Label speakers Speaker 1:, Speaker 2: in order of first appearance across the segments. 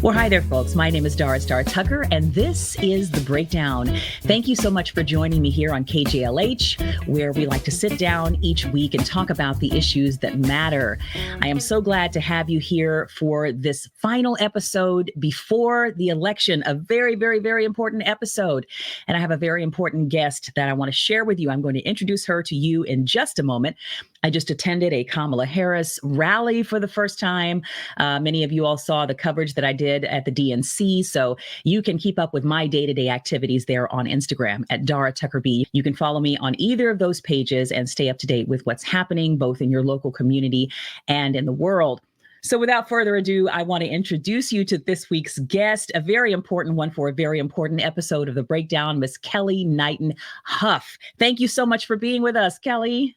Speaker 1: Well, hi there, folks. My name is Dara Star Tucker, and this is The Breakdown. Thank you so much for joining me here on KJLH, where we like to sit down each week and talk about the issues that matter. I am so glad to have you here for this final episode before the election, a very, very, very important episode. And I have a very important guest that I want to share with you. I'm going to introduce her to you in just a moment. I just attended a Kamala Harris rally for the first time. Many of you all saw the coverage that I did at the DNC, so you can keep up with my day-to-day activities there on Instagram at Dara Tucker B. You can follow me on either of those pages and stay up to date with what's happening both in your local community and in the world. So without further ado, I want to introduce you to this week's guest, a very important one for a very important episode of The Breakdown, Miss Kelle Knighten Hough. Thank you so much for being with us, Kelle.
Speaker 2: Hey!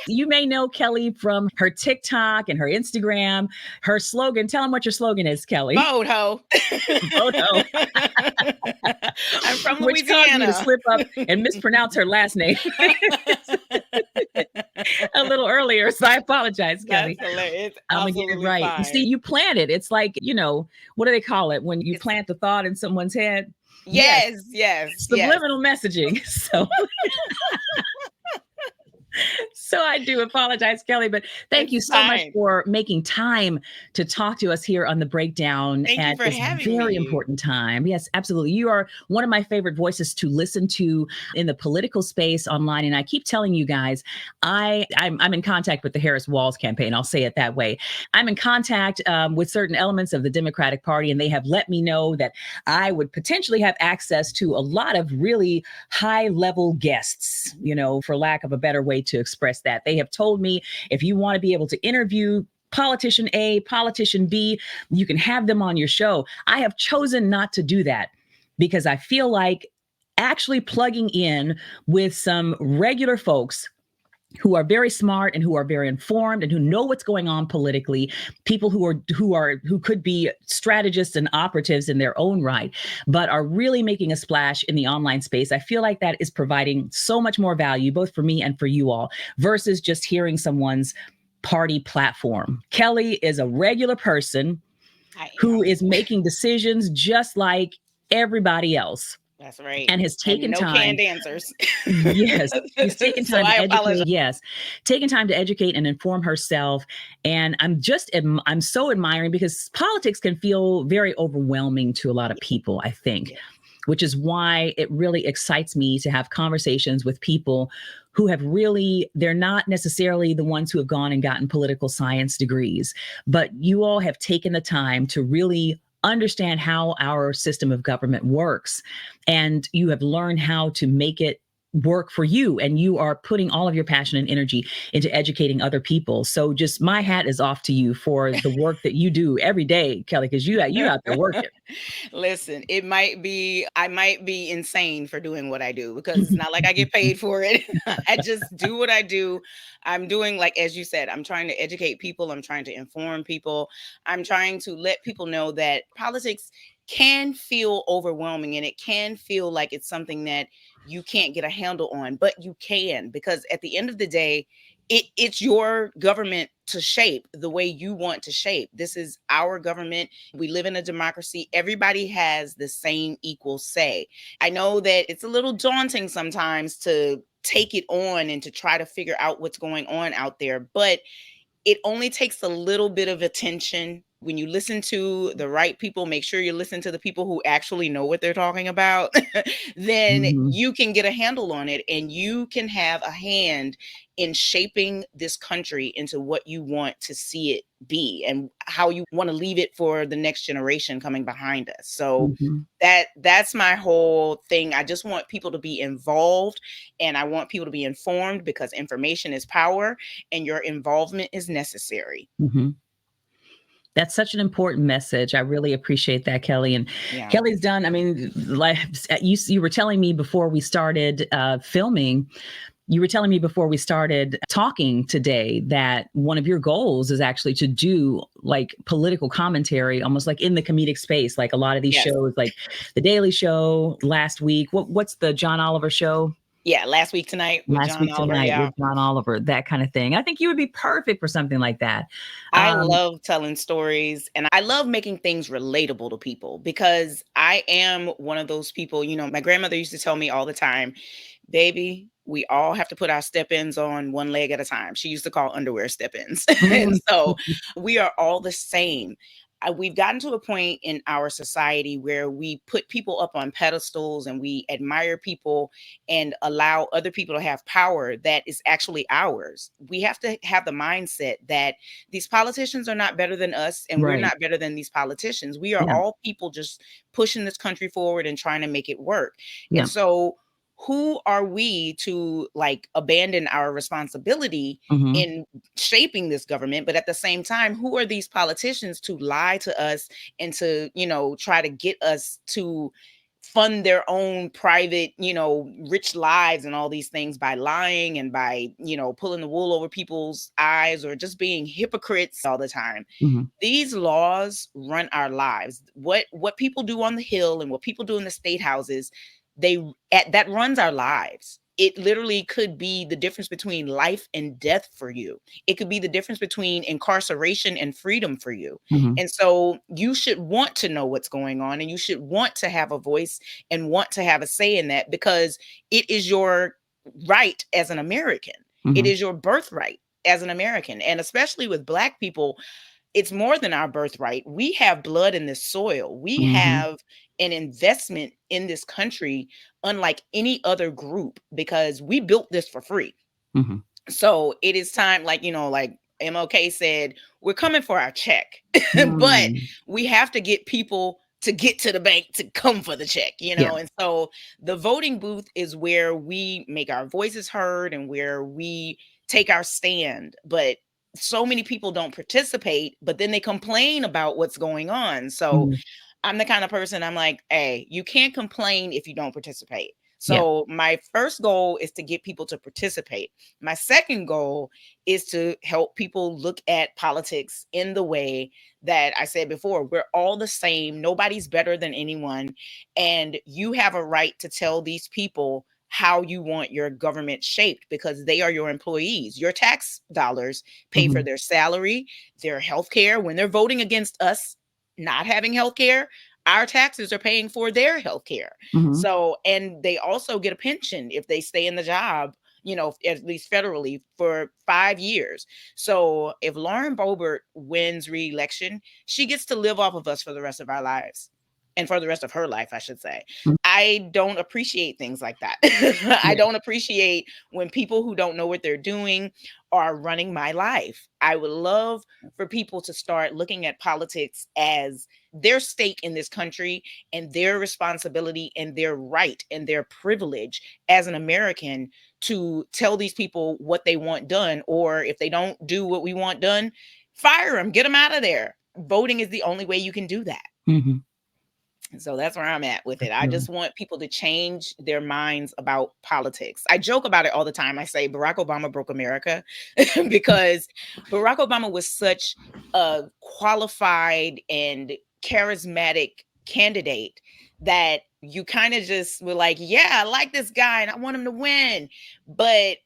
Speaker 1: You may know Kelle from her TikTok and her Instagram. Her slogan, tell them what your slogan is, Kelle.
Speaker 2: Vote ho.
Speaker 1: Vote ho.
Speaker 2: I'm from Louisiana.
Speaker 1: Which caused me to slip up and mispronounce her last name a little earlier. So I apologize, Kelle.
Speaker 2: That's hilarious.
Speaker 1: I'm going to get it right.
Speaker 2: Fine.
Speaker 1: You see, you plant it. It's like, what do they call it? When you plant the thought in someone's head?
Speaker 2: Yes.
Speaker 1: Subliminal messaging. So I do apologize, Kelle, but thank you so much for making time to talk to us here on The Breakdown at this very important time. Yes, absolutely. You are one of my favorite voices to listen to in the political space online. And I keep telling you guys, I'm in contact with the Harris Walls campaign. I'll say it that way. I'm in contact with certain elements of the Democratic Party, and they have let me know that I would potentially have access to a lot of really high level guests, for lack of a better way to express that. They have told me if you want to be able to interview politician A, politician B, you can have them on your show. I have chosen not to do that because I feel like actually plugging in with some regular folks who are very smart and who are very informed and who know what's going on politically, people who could be strategists and operatives in their own right, but are really making a splash in the online space. I feel like that is providing so much more value, both for me and for you all, versus just hearing someone's party platform. Kelle is a regular person who is making decisions just like everybody else.
Speaker 2: That's right.
Speaker 1: And has taken
Speaker 2: no
Speaker 1: time.
Speaker 2: No canned answers.
Speaker 1: Yes. He's taken time to educate. Yes. Taken time to educate and inform herself. And I'm so admiring because politics can feel very overwhelming to a lot of people, I think, which is why it really excites me to have conversations with people who have they're not necessarily the ones who have gone and gotten political science degrees, but you all have taken the time to really understand how our system of government works. And you have learned how to make it work for you. And you are putting all of your passion and energy into educating other people. So just my hat is off to you for the work that you do every day, Kelle, because you out there working.
Speaker 2: Listen, I might be insane for doing what I do because it's not like I get paid for it. I just do what I do. I'm doing, like, as you said, I'm trying to educate people. I'm trying to inform people. I'm trying to let people know that politics can feel overwhelming and it can feel like it's something that you can't get a handle on, but you can, because at the end of the day, it's your government to shape the way you want to shape. This is our government. We live in a democracy. Everybody has the same equal say. I know that it's a little daunting sometimes to take it on and to try to figure out what's going on out there, but it only takes a little bit of attention. When you listen to the right people, make sure you listen to the people who actually know what they're talking about, then you can get a handle on it and you can have a hand in shaping this country into what you want to see it be and how you want to leave it for the next generation coming behind us. So that's my whole thing. I just want people to be involved and I want people to be informed because information is power and your involvement is necessary.
Speaker 1: That's such an important message. I really appreciate that, Kelle. And Kelle's done, like you were telling me before we started filming, you were telling me before we started talking today that one of your goals is actually to do like political commentary, almost like in the comedic space, like a lot of these shows, like The Daily Show last week. What's the John Oliver show?
Speaker 2: Yeah, Last Week Tonight with
Speaker 1: Last
Speaker 2: John
Speaker 1: Week
Speaker 2: Oliver.
Speaker 1: Tonight
Speaker 2: Yeah.
Speaker 1: with John Oliver, that kind of thing. I think you would be perfect for something like that.
Speaker 2: I love telling stories, and I love making things relatable to people because I am one of those people, my grandmother used to tell me all the time, baby, we all have to put our step-ins on one leg at a time. She used to call underwear step-ins. And
Speaker 1: Mm.
Speaker 2: so we are all the same. We've gotten to a point in our society where we put people up on pedestals and we admire people and allow other people to have power that is actually ours. We have to have the mindset that these politicians are not better than us and we're
Speaker 1: Right.
Speaker 2: not better than these politicians. We are
Speaker 1: Yeah.
Speaker 2: all people just pushing this country forward and trying to make it work.
Speaker 1: Yeah.
Speaker 2: And so who are we to like abandon our responsibility
Speaker 1: Mhm.
Speaker 2: in shaping this government? But at the same time, who are these politicians to lie to us and to, try to get us to fund their own private, rich lives and all these things by lying and by, pulling the wool over people's eyes or just being hypocrites all the time.
Speaker 1: Mhm.
Speaker 2: These laws run our lives. What people do on the Hill and what people do in the state houses, that runs our lives. It literally could be the difference between life and death for you. It could be the difference between incarceration and freedom for you.
Speaker 1: Mhm.
Speaker 2: And so you should want to know what's going on and you should want to have a voice and want to have a say in that because it is your right as an American. It
Speaker 1: Mhm.
Speaker 2: is your birthright as an American. And especially with Black people, it's more than our birthright. We have blood in this soil. We
Speaker 1: Mhm.
Speaker 2: have an investment in this country unlike any other group because we built this for free.
Speaker 1: Mhm.
Speaker 2: So it is time, like MLK said, we're coming for our check, but
Speaker 1: Mm.
Speaker 2: we have to get people to get to the bank to come for the check,
Speaker 1: Yeah.
Speaker 2: And so the voting booth is where we make our voices heard and where we take our stand. But so many people don't participate, but then they complain about what's going on. So
Speaker 1: Mhm.
Speaker 2: I'm the kind of person I'm like, hey, you can't complain if you don't participate.
Speaker 1: Yeah.
Speaker 2: So my first goal is to get people to participate. My second goal is to help people look at politics in the way that I said before. We're all the same. Nobody's better than anyone. And you have a right to tell these people how you want your government shaped because they are your employees. Your tax dollars pay for
Speaker 1: Mhm.
Speaker 2: their salary, their health care. When they're voting against us not having health care, our taxes are paying for their health care.
Speaker 1: Mhm.
Speaker 2: So, and they also get a pension if they stay in the job, at least federally for 5 years. So if Lauren Boebert wins re-election, she gets to live off of us for the rest of our lives. And for the rest of her life, I should say.
Speaker 1: Mm.
Speaker 2: I don't appreciate things like that. I
Speaker 1: Yeah.
Speaker 2: don't appreciate when people who don't know what they're doing are running my life. I would love for people to start looking at politics as their stake in this country and their responsibility and their right and their privilege as an American to tell these people what they want done. Or if they don't do what we want done, fire them, get them out of there. Voting is the only way you can do that.
Speaker 1: Mhm.
Speaker 2: So that's where I'm at with it. I
Speaker 1: Absolutely.
Speaker 2: just want people to change their minds about politics. I joke about it all the time. I say Barack Obama broke America because Barack Obama was such a qualified and charismatic candidate that you kind of just were like, yeah, I like this guy and I want him to win. But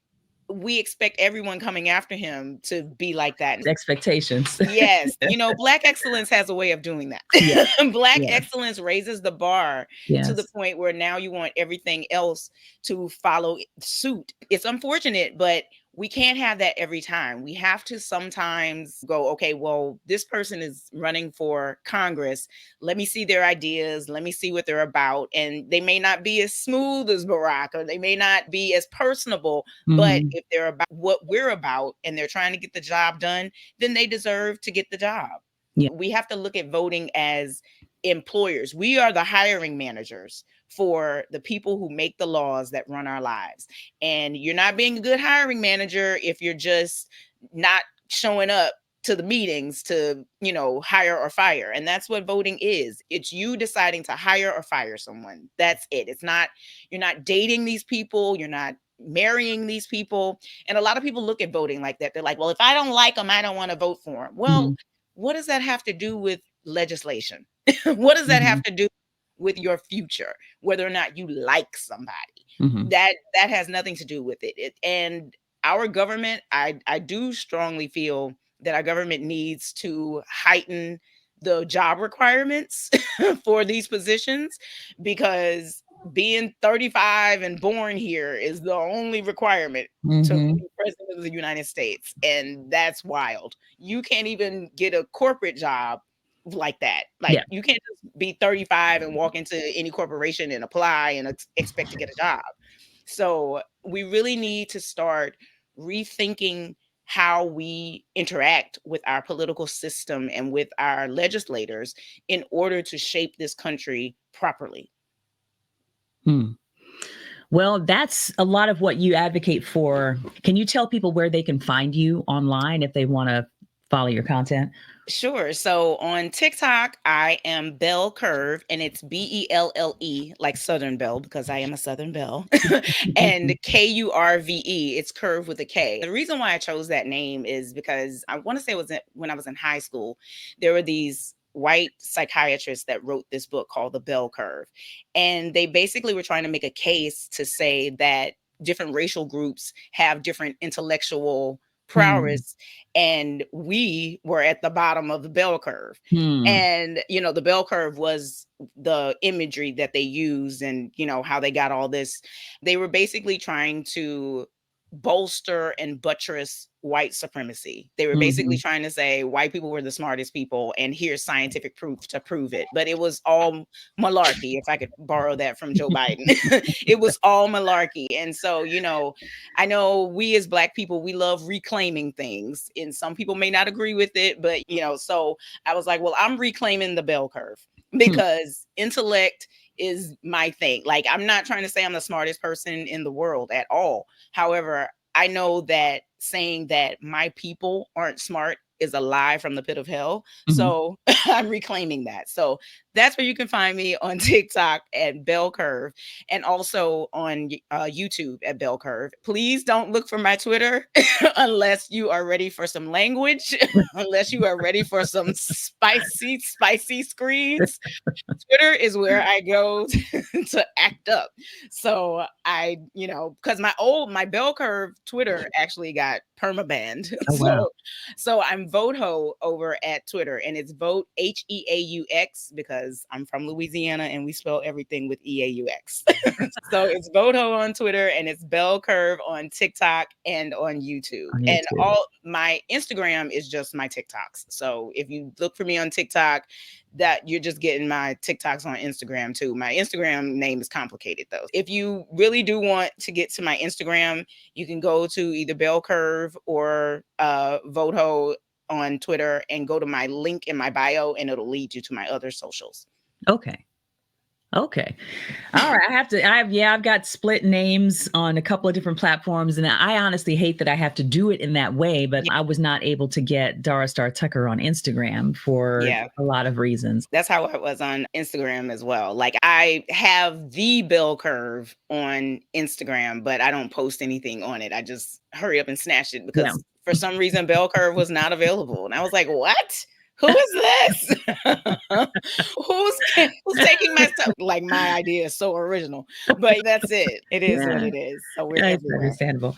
Speaker 2: we expect everyone coming after him to be like that.
Speaker 1: Expectations.
Speaker 2: Yes, Black excellence has a way of doing that.
Speaker 1: Yeah.
Speaker 2: Black
Speaker 1: Yeah.
Speaker 2: excellence raises the bar to the
Speaker 1: Yes.
Speaker 2: point where now you want everything else to follow suit. It's unfortunate, but we can't have that every time. We have to sometimes go, okay, well, this person is running for Congress. Let me see their ideas. Let me see what they're about. And they may not be as smooth as Barack, or they may not be as personable, but
Speaker 1: Mhm.
Speaker 2: if they're about what we're about and they're trying to get the job done, then they deserve to get the job.
Speaker 1: Yeah.
Speaker 2: We have to look at voting as employers. We are the hiring managers for the people who make the laws that run our lives. And you're not being a good hiring manager if you're just not showing up to the meetings to, hire or fire. And that's what voting is. It's you deciding to hire or fire someone. That's it. It's not, you're not dating these people. You're not marrying these people. And a lot of people look at voting like that. They're like, well, if I don't like them, I don't want to vote for them. Well,
Speaker 1: Mhm.
Speaker 2: what does that have to do with legislation? What does that have
Speaker 1: Mhm.
Speaker 2: to do with your future, whether or not you like somebody? That has nothing to do with it. And our government, I do strongly feel that our government needs to heighten the job requirements for these positions, because being 35 and born here is the only requirement to be president of the United States. And that's wild. You can't even get a corporate job like that. Like, you can't just be 35 and walk into any corporation and apply and expect to get a job. So we really need to start rethinking how we interact with our political system and with our legislators in order to shape this country properly.
Speaker 1: Well, that's a lot of what you advocate for. Can you tell people where they can find you online if they want to follow your content?
Speaker 2: Sure. So on TikTok, I am Belle Curve, and it's Belle, like Southern Belle, because I am a Southern Belle, and Curve. It's Curve with a K. The reason why I chose that name is because I want to say it was when I was in high school, there were these white psychiatrists that wrote this book called The Bell Curve. And they basically were trying to make a case to say that different racial groups have different intellectual prowess, and we were at the bottom of the bell curve. And the bell curve was the imagery that they used, and how they got all this. They were basically trying to bolster and buttress white supremacy. They were basically trying to say white people were the smartest people, and here's scientific proof to prove it. But it was all malarkey, if I could borrow that from Joe Biden. It was all malarkey. And so, I know we as Black people, we love reclaiming things, and some people may not agree with it, but so I was like, well, I'm reclaiming the bell curve, because intellect is my thing. Like, I'm not trying to say I'm the smartest person in the world at all. However, I know that saying that my people aren't smart is a lie from the pit of hell. So I'm reclaiming that. So that's where you can find me on TikTok at Bell Curve, and also on YouTube at Bell Curve. Please don't look for my Twitter unless you are ready for some language, unless you are ready for some spicy screens. Twitter is where I go to act up. So because my Bell Curve Twitter actually got permabanned. So I'm VoteHo over at Twitter, and it's vote HEAUX, because I'm from Louisiana and we spell everything with EAUX. So it's VoteHo on Twitter, and it's Bell Curve on TikTok and on YouTube. And all my Instagram is just my TikToks. So if you look for me on TikTok, that you're just getting my TikToks on Instagram too. My Instagram name is complicated though. If you really do want to get to my Instagram, you can go to either Bell Curve or VoteHo on Twitter and go to my link in my bio, and it'll lead you to my other socials.
Speaker 1: Okay. All right. I've got split names on a couple of different platforms, and I honestly hate that I have to do it in that way, but I was not able to get Dara Star Tucker on Instagram for a lot of reasons.
Speaker 2: That's how I was on Instagram as well. Like, I have the Bell Curve on Instagram, but I don't post anything on it. I just hurry up and snatch it because for some reason Bell Curve was not available. And I was like, what? Who is this? Who's taking my stuff? Like, my idea is so original, but that's it. It is what it is. So we're everywhere.
Speaker 1: Understandable.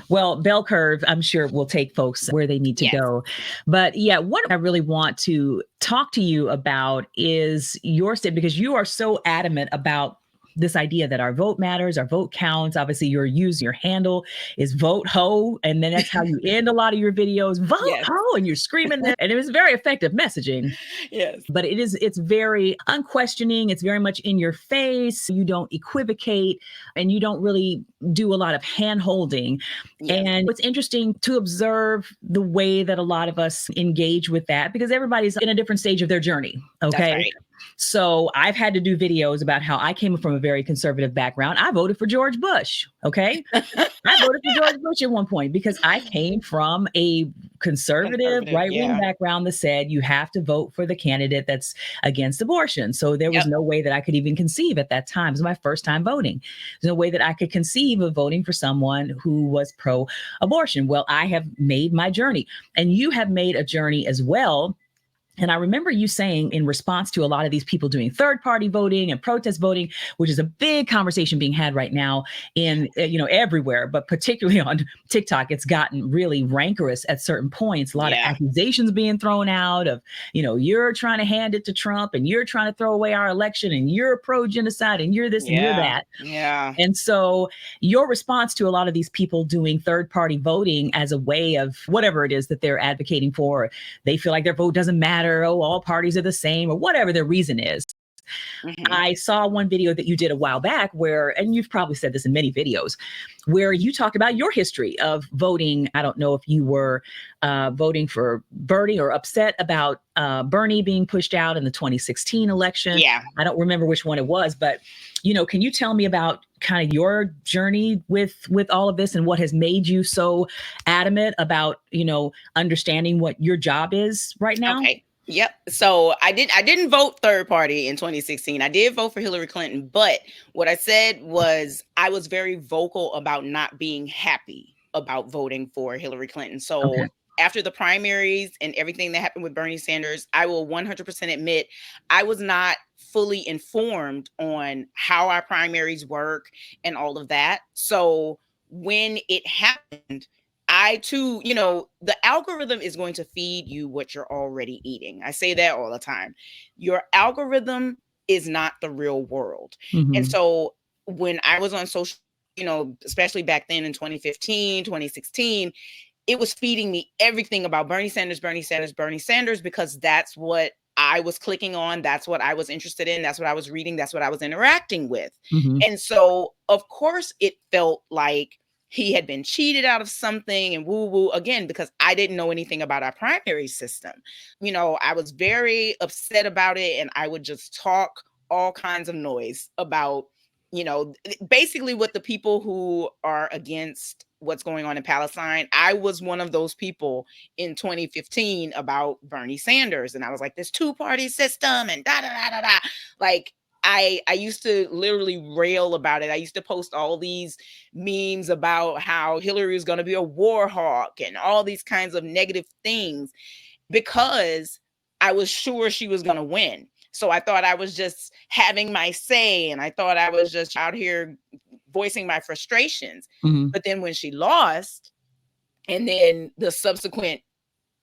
Speaker 1: Well, Bell Curve, I'm sure will take folks where they need to go. But what I really want to talk to you about is your state, because you are so adamant about this idea that our vote matters, our vote counts. Obviously, your handle is VoteHo, and then that's how you end a lot of your videos. VoteHo, and you're screaming there, and it was very effective messaging.
Speaker 2: Yes,
Speaker 1: but it's very unquestioning. It's very much in your face. You don't equivocate, and you don't really do a lot of hand holding. And it's interesting to observe the way that a lot of us engage with that, because everybody's in a different stage of their journey. Okay.
Speaker 2: That's right.
Speaker 1: So I've had to do videos about how I came from a very conservative background. I voted for George Bush. Okay. I voted for George Bush at one point because I came from a conservative right-wing background that said you have to vote for the candidate that's against abortion. So there was no way that I could even conceive at that time. It was my first time voting. There's no way that I could conceive of voting for someone who was pro-abortion. Well, I have made my journey, and you have made a journey as well. And I remember you saying in response to a lot of these people doing third-party voting and protest voting, which is a big conversation being had right now in, everywhere, but particularly on TikTok, it's gotten really rancorous at certain points. A lot of accusations being thrown out of, you're trying to hand it to Trump and you're trying to throw away our election and you're pro-genocide and you're this and you're that.
Speaker 2: Yeah.
Speaker 1: And so your response to a lot of these people doing third-party voting as a way of whatever it is that they're advocating for, they feel like their vote doesn't matter, all parties are the same, or whatever their reason is. I saw one video that you did a while back where, and you've probably said this in many videos, where you talk about your history of voting. I don't know if you were voting for Bernie or upset about Bernie being pushed out in the 2016 election.
Speaker 2: Yeah.
Speaker 1: I don't remember which one it was, but, can you tell me about kind of your journey with all of this and what has made you so adamant about, understanding what your job is right now?
Speaker 2: Okay. Yep. So I didn't vote third party in 2016. I did vote for Hillary Clinton, but what I said was I was very vocal about not being happy about voting for Hillary Clinton. So after the primaries and everything that happened with Bernie Sanders, I will 100% admit I was not fully informed on how our primaries work and all of that. So when it happened, I too, the algorithm is going to feed you what you're already eating. I say that all the time. Your algorithm is not the real world. And so when I was on social, especially back then in 2015, 2016, it was feeding me everything about Bernie Sanders, Bernie Sanders, Bernie Sanders, because that's what I was clicking on. That's what I was interested in. That's what I was reading. That's what I was interacting with. And so, of course, it felt like he had been cheated out of something and woo again, because I didn't know anything about our primary system. I was very upset about it, and I would just talk all kinds of noise about, basically what the people who are against what's going on in Palestine. I was one of those people in 2015 about Bernie Sanders. And I was like, this two-party system and da da da da da. Like, I used to literally rail about it. I used to post all these memes about how Hillary was going to be a war hawk and all these kinds of negative things because I was sure she was going to win. So I thought I was just having my say, and I thought I was just out here voicing my frustrations. But then when she lost, and then the subsequent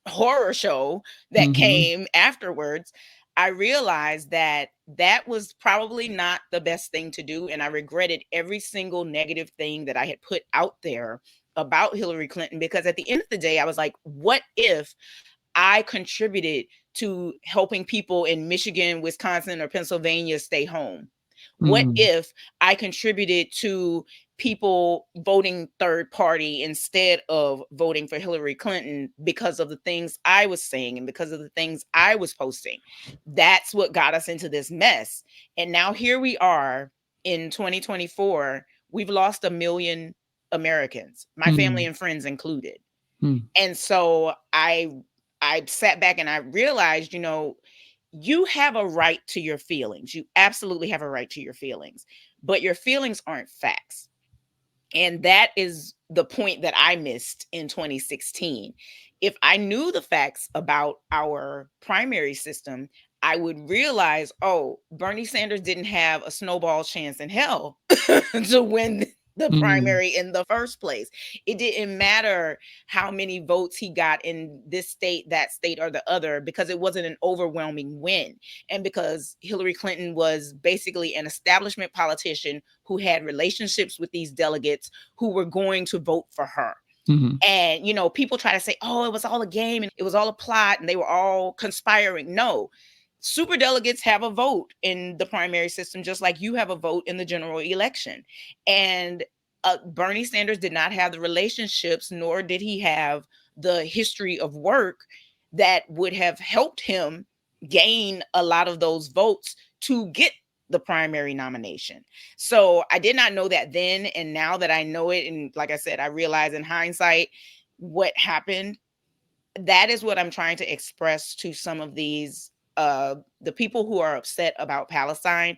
Speaker 2: horror show that came afterwards, I realized that that was probably not the best thing to do. And I regretted every single negative thing that I had put out there about Hillary Clinton, because at the end of the day, I was like, what if I contributed to helping people in Michigan, Wisconsin, or Pennsylvania stay home? What if I contributed to people voting third party instead of voting for Hillary Clinton because of the things I was saying and because of the things I was posting? That's what got us into this mess. And now here we are in 2024. We've lost 1 million Americans, my family and friends included. And so I sat back and I realized, you have a right to your feelings. You absolutely have a right to your feelings, but your feelings aren't facts. And that is the point that I missed in 2016. If I knew the facts about our primary system, I would realize, oh, Bernie Sanders didn't have a snowball chance in hell to win the primary in the first place. It didn't matter how many votes he got in this state, that state, or the other, because it wasn't an overwhelming win. And because Hillary Clinton was basically an establishment politician who had relationships with these delegates who were going to vote for her. And, people try to say, oh, it was all a game and it was all a plot and they were all conspiring. No. Super delegates have a vote in the primary system, just like you have a vote in the general election. And Bernie Sanders did not have the relationships, nor did he have the history of work that would have helped him gain a lot of those votes to get the primary nomination. So I did not know that then. And now that I know it, and like I said, I realize in hindsight what happened. That is what I'm trying to express to some of these the people who are upset about Palestine.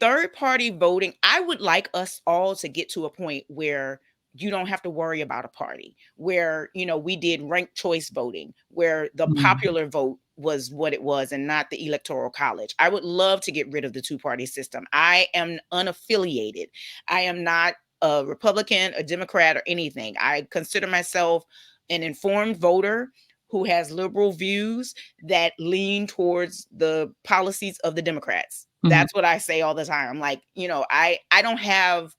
Speaker 2: Third party voting, I would like us all to get to a point where you don't have to worry about a party, where, we did ranked choice voting, where the
Speaker 1: Mm.
Speaker 2: popular vote was what it was and not the electoral college. I would love to get rid of the two-party system. I am unaffiliated. I am not a Republican, a Democrat, or anything. I consider myself an informed voter who has liberal views that lean towards the policies of the Democrats. That's what I say all the time. I'm like, I don't have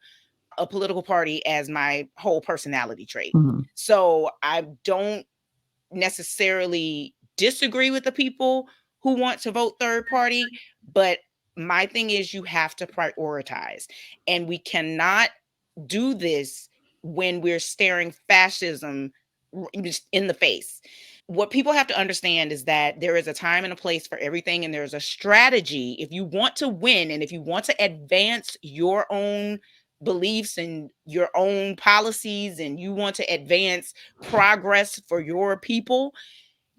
Speaker 2: a political party as my whole personality trait. So I don't necessarily disagree with the people who want to vote third party, but my thing is, you have to prioritize, and we cannot do this when we're staring fascism just in the face. What people have to understand is that there is a time and a place for everything, and there's a strategy. If you want to win and if you want to advance your own beliefs and your own policies, and you want to advance progress for your people,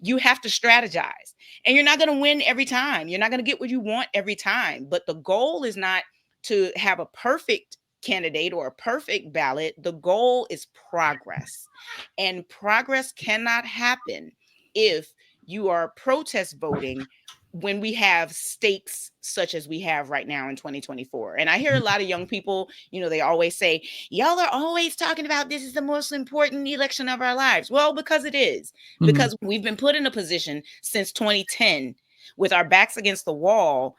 Speaker 2: you have to strategize. And you're not going to win every time. You're not going to get what you want every time. But the goal is not to have a perfect candidate or a perfect ballot. The goal is progress. And progress cannot happen if you are protest voting when we have stakes such as we have right now in 2024. And I hear a lot of young people, they always say, y'all are always talking about this is the most important election of our lives. Well, because it is, because we've been put in a position since 2010 with our backs against the wall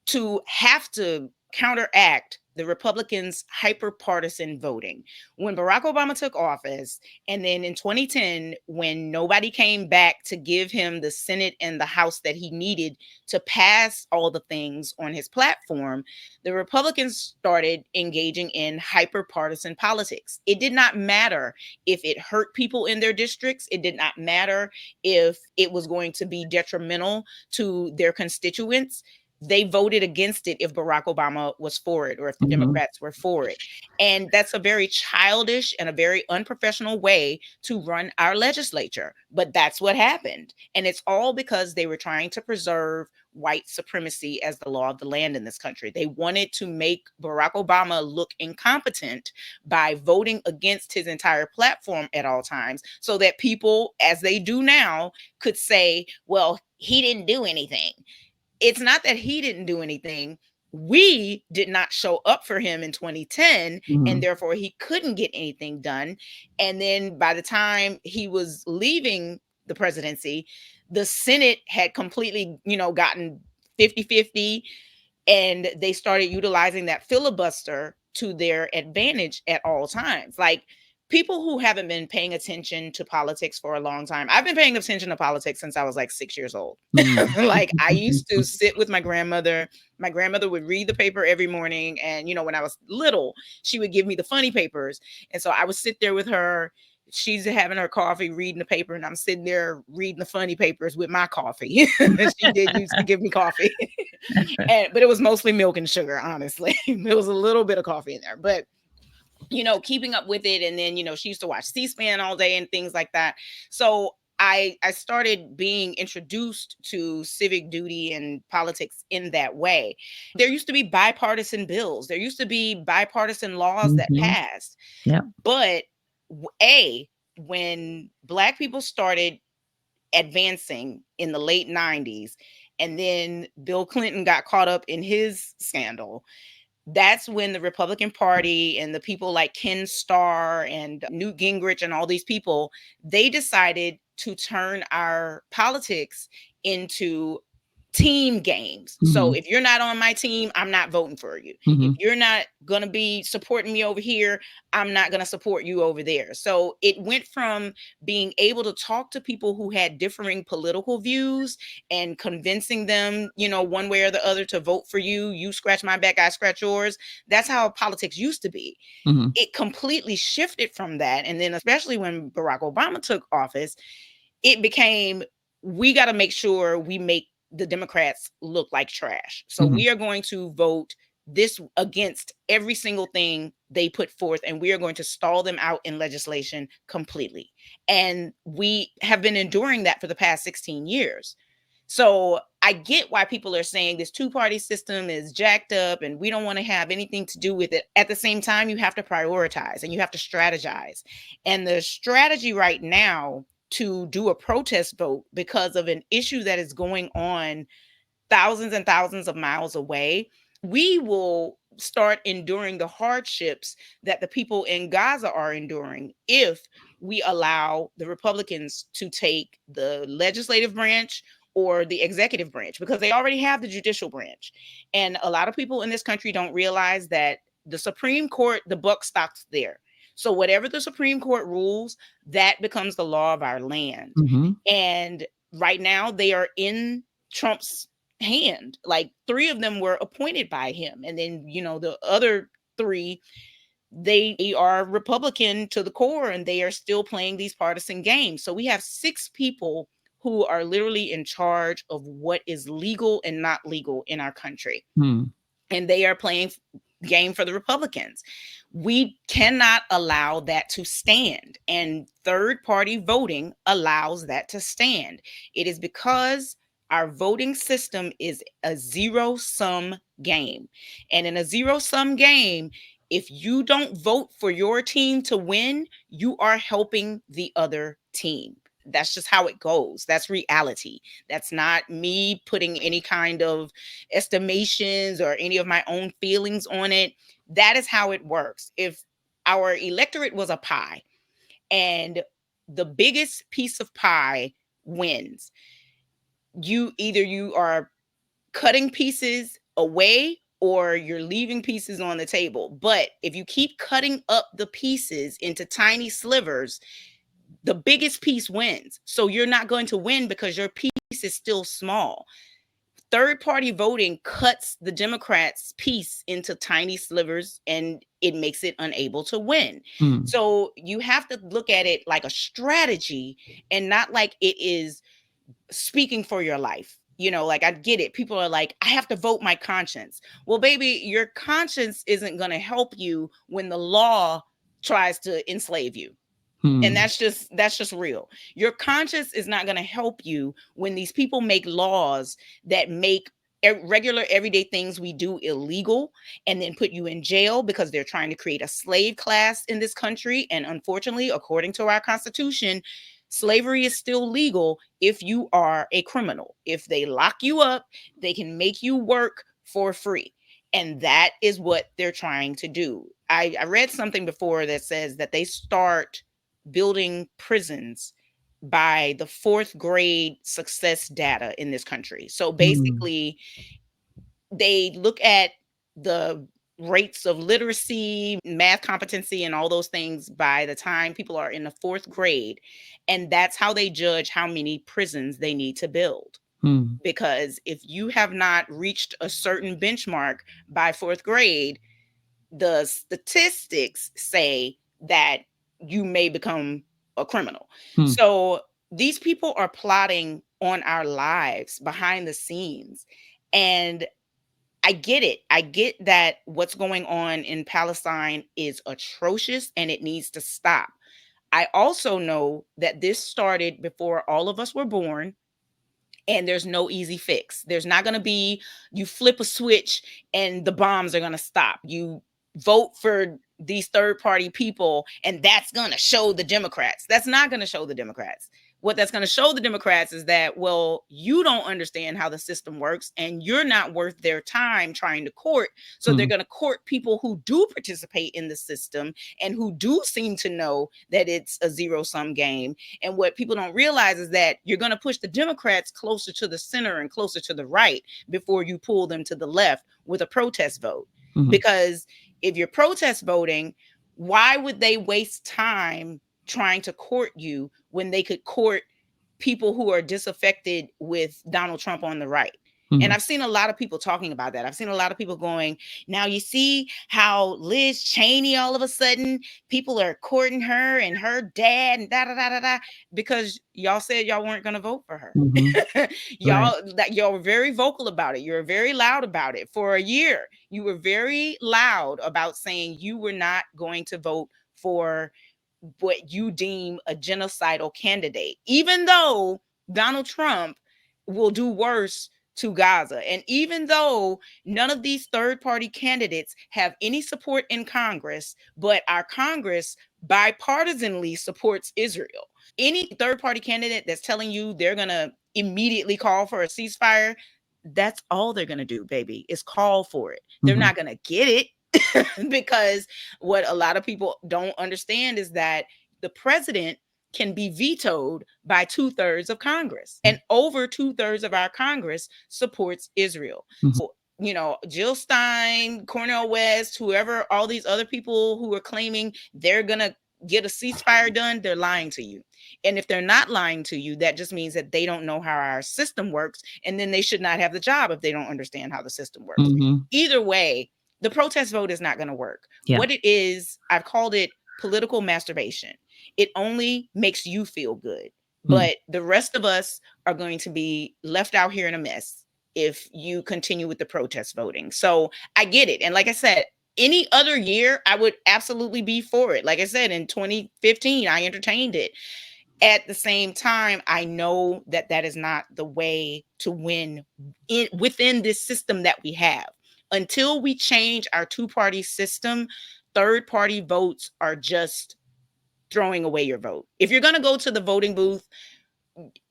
Speaker 2: to have to counteract the Republicans' hyper-partisan voting. When Barack Obama took office, and then in 2010, when nobody came back to give him the Senate and the House that he needed to pass all the things on his platform, the Republicans started engaging in hyper-partisan politics. It did not matter if it hurt people in their districts. It did not matter if it was going to be detrimental to their constituents. They voted against it if Barack Obama was for it or if the Democrats were for it. And that's a very childish and a very unprofessional way to run our legislature. But that's what happened. And it's all because they were trying to preserve white supremacy as the law of the land in this country. They wanted to make Barack Obama look incompetent by voting against his entire platform at all times, so that people, as they do now, could say, well, he didn't do anything. It's not that he didn't do anything. We did not show up for him in 2010, and therefore he couldn't get anything done. And then by the time he was leaving the presidency, the Senate had completely, gotten 50-50, and they started utilizing that filibuster to their advantage at all times. Like, people who haven't been paying attention to politics for a long time. I've been paying attention to politics since I was like 6 years old. Like, I used to sit with my grandmother. My grandmother would read the paper every morning. And, when I was little, she would give me the funny papers. And so I would sit there with her. She's having her coffee, reading the paper, and I'm sitting there reading the funny papers with my coffee. She did used to give me coffee. But it was mostly milk and sugar, honestly. There was a little bit of coffee in there. But keeping up with it. And then, she used to watch C-SPAN all day and things like that. So I started being introduced to civic duty and politics in that way. There used to be bipartisan bills. There used to be bipartisan laws that passed.
Speaker 1: Yeah.
Speaker 2: But when Black people started advancing in the late 90s, and then Bill Clinton got caught up in his scandal, that's when the Republican Party and the people like Ken Starr and Newt Gingrich and all these people, they decided to turn our politics into team games. So if you're not on my team, I'm not voting for you. If you're not going to be supporting me over here, I'm not going to support you over there. So it went from being able to talk to people who had differing political views and convincing them, one way or the other to vote for you. You scratch my back, I scratch yours. That's how politics used to be. It completely shifted from that. And then especially when Barack Obama took office, it became, we got to make sure we make the Democrats look like trash. So we are going to vote this against every single thing they put forth, and we are going to stall them out in legislation completely. And we have been enduring that for the past 16 years. So I get why people are saying this two-party system is jacked up and we don't want to have anything to do with it. At the same time, you have to prioritize and you have to strategize. And the strategy right now to do a protest vote because of an issue that is going on thousands and thousands of miles away, we will start enduring the hardships that the people in Gaza are enduring if we allow the Republicans to take the legislative branch or the executive branch, because they already have the judicial branch. And a lot of people in this country don't realize that the Supreme Court, the buck stops there. So whatever the Supreme Court rules, that becomes the law of our land.
Speaker 1: Mm-hmm.
Speaker 2: And right now they are in Trump's hand. Like 3 of them were appointed by him. And then, the other 3, they are Republican to the core and they are still playing these partisan games. So we have 6 people who are literally in charge of what is legal and not legal in our country. And they are playing game for the Republicans. We cannot allow that to stand. And third-party voting allows that to stand. It is because our voting system is a zero-sum game. And in a zero-sum game, if you don't vote for your team to win, you are helping the other team. That's just how it goes. That's reality. That's not me putting any kind of estimations or any of my own feelings on it. That is how it works. If our electorate was a pie and the biggest piece of pie wins, you are cutting pieces away or you're leaving pieces on the table. But if you keep cutting up the pieces into tiny slivers, the biggest piece wins. So you're not going to win because your piece is still small. Third-party voting cuts the Democrats' piece into tiny slivers and it makes it unable to win. So you have to look at it like a strategy and not like it is speaking for your life. Like I get it. People are like, I have to vote my conscience. Well, baby, your conscience isn't going to help you when the law tries to enslave you. And that's just real. Your conscience is not going to help you when these people make laws that make regular everyday things we do illegal and then put you in jail because they're trying to create a slave class in this country. And unfortunately, according to our Constitution, slavery is still legal if you are a criminal. If they lock you up, they can make you work for free. And that is what they're trying to do. I read something before that says that they start building prisons by the 4th grade success data in this country. So basically, they look at the rates of literacy, math competency, and all those things by the time people are in the 4th grade. And that's how they judge how many prisons they need to build. Because if you have not reached a certain benchmark by 4th grade, the statistics say that you may become a criminal. So these people are plotting on our lives behind the scenes. And I get it. I get that what's going on in Palestine is atrocious and it needs to stop. I also know that this started before all of us were born. And there's no easy fix. There's not going to be, you flip a switch and the bombs are going to stop. You vote for these third-party people and that's going to show the Democrats. That's not going to show the Democrats. What that's going to show the Democrats is that, well, you don't understand how the system works and you're not worth their time trying to court. So they're going to court people who do participate in the system and who do seem to know that it's a zero-sum game. And what people don't realize is that you're going to push the Democrats closer to the center and closer to the right before you pull them to the left with a protest vote. Because if you're protest voting, why would they waste time trying to court you when they could court people who are disaffected with Donald Trump on the right? And I've seen a lot of people talking about that. I've seen a lot of people going, now you see how Liz Cheney, all of a sudden, people are courting her and her dad and da-da-da-da-da, because y'all said y'all weren't going to vote for her. Y'all were very vocal about it. You were very loud about it for a year. You were very loud about saying you were not going to vote for what you deem a genocidal candidate, even though Donald Trump will do worse to Gaza. And even though none of these third-party candidates have any support in Congress, but our Congress bipartisanly supports Israel. Any third-party candidate that's telling you they're going to immediately call for a ceasefire, that's all they're going to do, baby, is call for it. They're not going to get it because what a lot of people don't understand is that the president can be vetoed by 2/3 of Congress, and over 2/3 of our Congress supports Israel. So, you know, Jill Stein, Cornel West, whoever, all these other people who are claiming they're going to get a ceasefire done, they're lying to you. And if they're not lying to you, that just means that they don't know how our system works. And then they should not have the job if they don't understand how the system works. Either way, the protest vote is not going to work. Yeah. What it is, I've called it political masturbation. It only makes you feel good. But the rest of us are going to be left out here in a mess if you continue with the protest voting. So I get it. And like I said, any other year, I would absolutely be for it. Like I said, in 2015, I entertained it. At the same time, I know that that is not the way to win within this system that we have. Until we change our two-party system, third-party votes are just throwing away your vote. If you're going to go to the voting booth,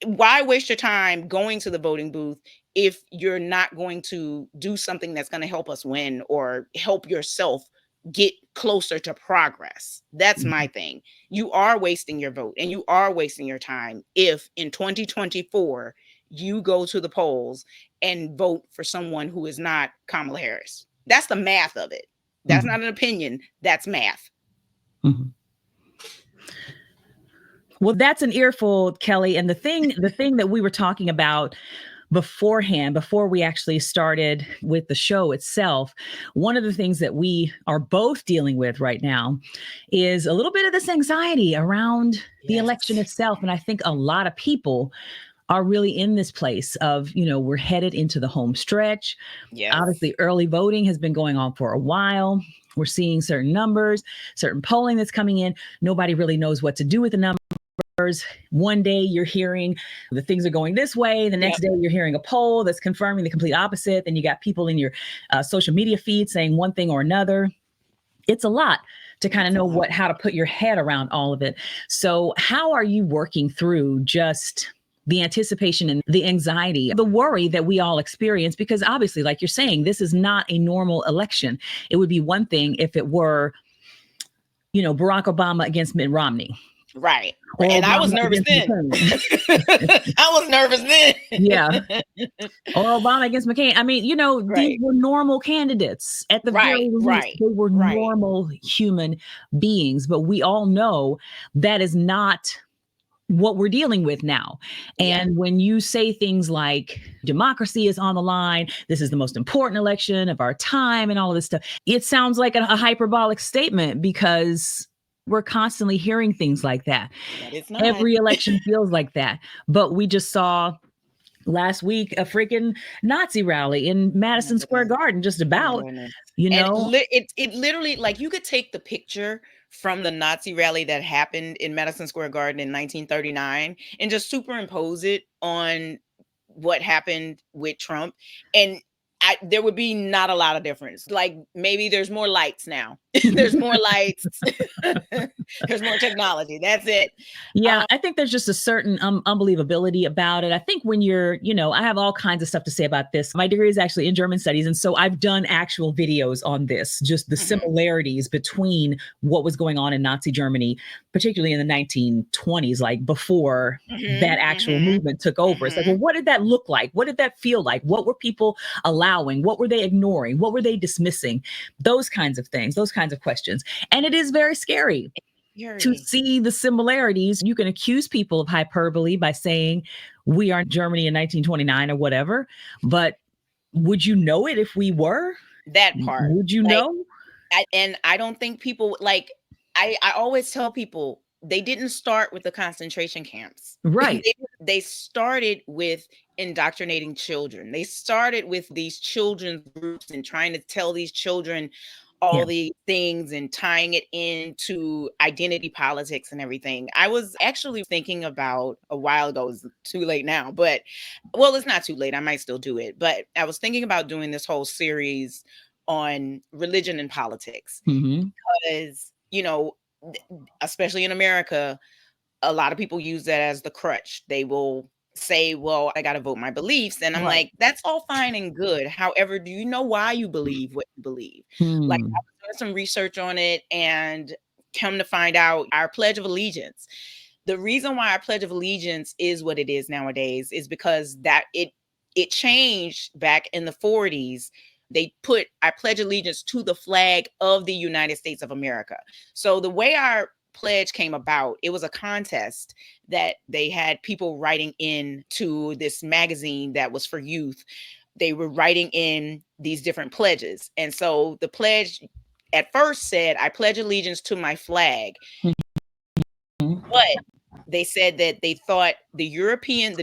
Speaker 2: why waste your time going to the voting booth if you're not going to do something that's going to help us win or help yourself get closer to progress? That's my thing. You are wasting your vote and you are wasting your time if in 2024 you go to the polls and vote for someone who is not Kamala Harris. That's the math of it. That's not an opinion. That's math.
Speaker 1: Well, that's an earful, Kellee. And the thing that we were talking about beforehand, before we actually started with the show itself, one of the things that we are both dealing with right now is a little bit of this anxiety around the election itself. And I think a lot of people are really in this place of, you know, we're headed into the home stretch. Obviously, early voting has been going on for a while. We're seeing certain numbers, certain polling that's coming in. Nobody really knows what to do with the numbers. One day you're hearing the things are going this way. The next day you're hearing a poll that's confirming the complete opposite. Then you got people in your social media feed saying one thing or another. It's a lot to kind of know how to put your head around all of it. So how are you working through just the anticipation and the anxiety, the worry that we all experience? Because obviously, like you're saying, this is not a normal election. It would be one thing if it were, you know, Barack Obama against Mitt Romney.
Speaker 2: Right. And I was nervous then. I was nervous then.
Speaker 1: Yeah. Or Obama against McCain. I mean, you know, these were normal candidates at the very least. They were normal human beings, but we all know that is not what we're dealing with now. And when you say things like democracy is on the line, this is the most important election of our time and all of this stuff, it sounds like a hyperbolic statement because we're constantly hearing things like that.
Speaker 2: It's not.
Speaker 1: Every election feels like that. But we just saw last week a freaking Nazi rally in Madison Square Garden, just about, you know.
Speaker 2: And it literally, like, you could take the picture from the Nazi rally that happened in Madison Square Garden in 1939 and just superimpose it on what happened with Trump. And there would be not a lot of difference. Like, maybe there's more lights now. There's more lights. There's more technology. That's it.
Speaker 1: Yeah, I think there's just a certain unbelievability about it. I think when you're, you know, I have all kinds of stuff to say about this. My degree is actually in German studies. And so I've done actual videos on this, just the similarities between what was going on in Nazi Germany, particularly in the 1920s, like before that actual movement took over. It's like, well, what did that look like? What did that feel like? What were people allowing? What were they ignoring? What were they dismissing? Those kinds of things, those kinds of questions. And it is very scary to see the similarities. You can accuse people of hyperbole by saying we aren't Germany in 1929 or whatever, but would you know it if we were?
Speaker 2: That part.
Speaker 1: Would you know?
Speaker 2: I don't think people, like, I always tell people, they didn't start with the concentration camps.
Speaker 1: Right.
Speaker 2: They started with indoctrinating children. They started with these children's groups and trying to tell these children all the things and tying it into identity politics and everything. I was actually thinking about a while ago, it's too late now, but well, it's not too late. I might still do it. But I was thinking about doing this whole series on religion and politics because, you know, especially in America, a lot of people use that as the crutch. They will say, well, I got to vote my beliefs. And I'm like, that's all fine and good. However, do you know why you believe what you believe? Like, I was doing some research on it and come to find out our Pledge of Allegiance. The reason why our Pledge of Allegiance is what it is nowadays is because that it changed back in the 40s. They put I pledge allegiance to the flag of the United States of America. So the way our pledge came about, it was a contest that they had people writing in to this magazine that was for youth. They were writing in these different pledges. And so the pledge at first said, I pledge allegiance to my flag. But they said that they thought the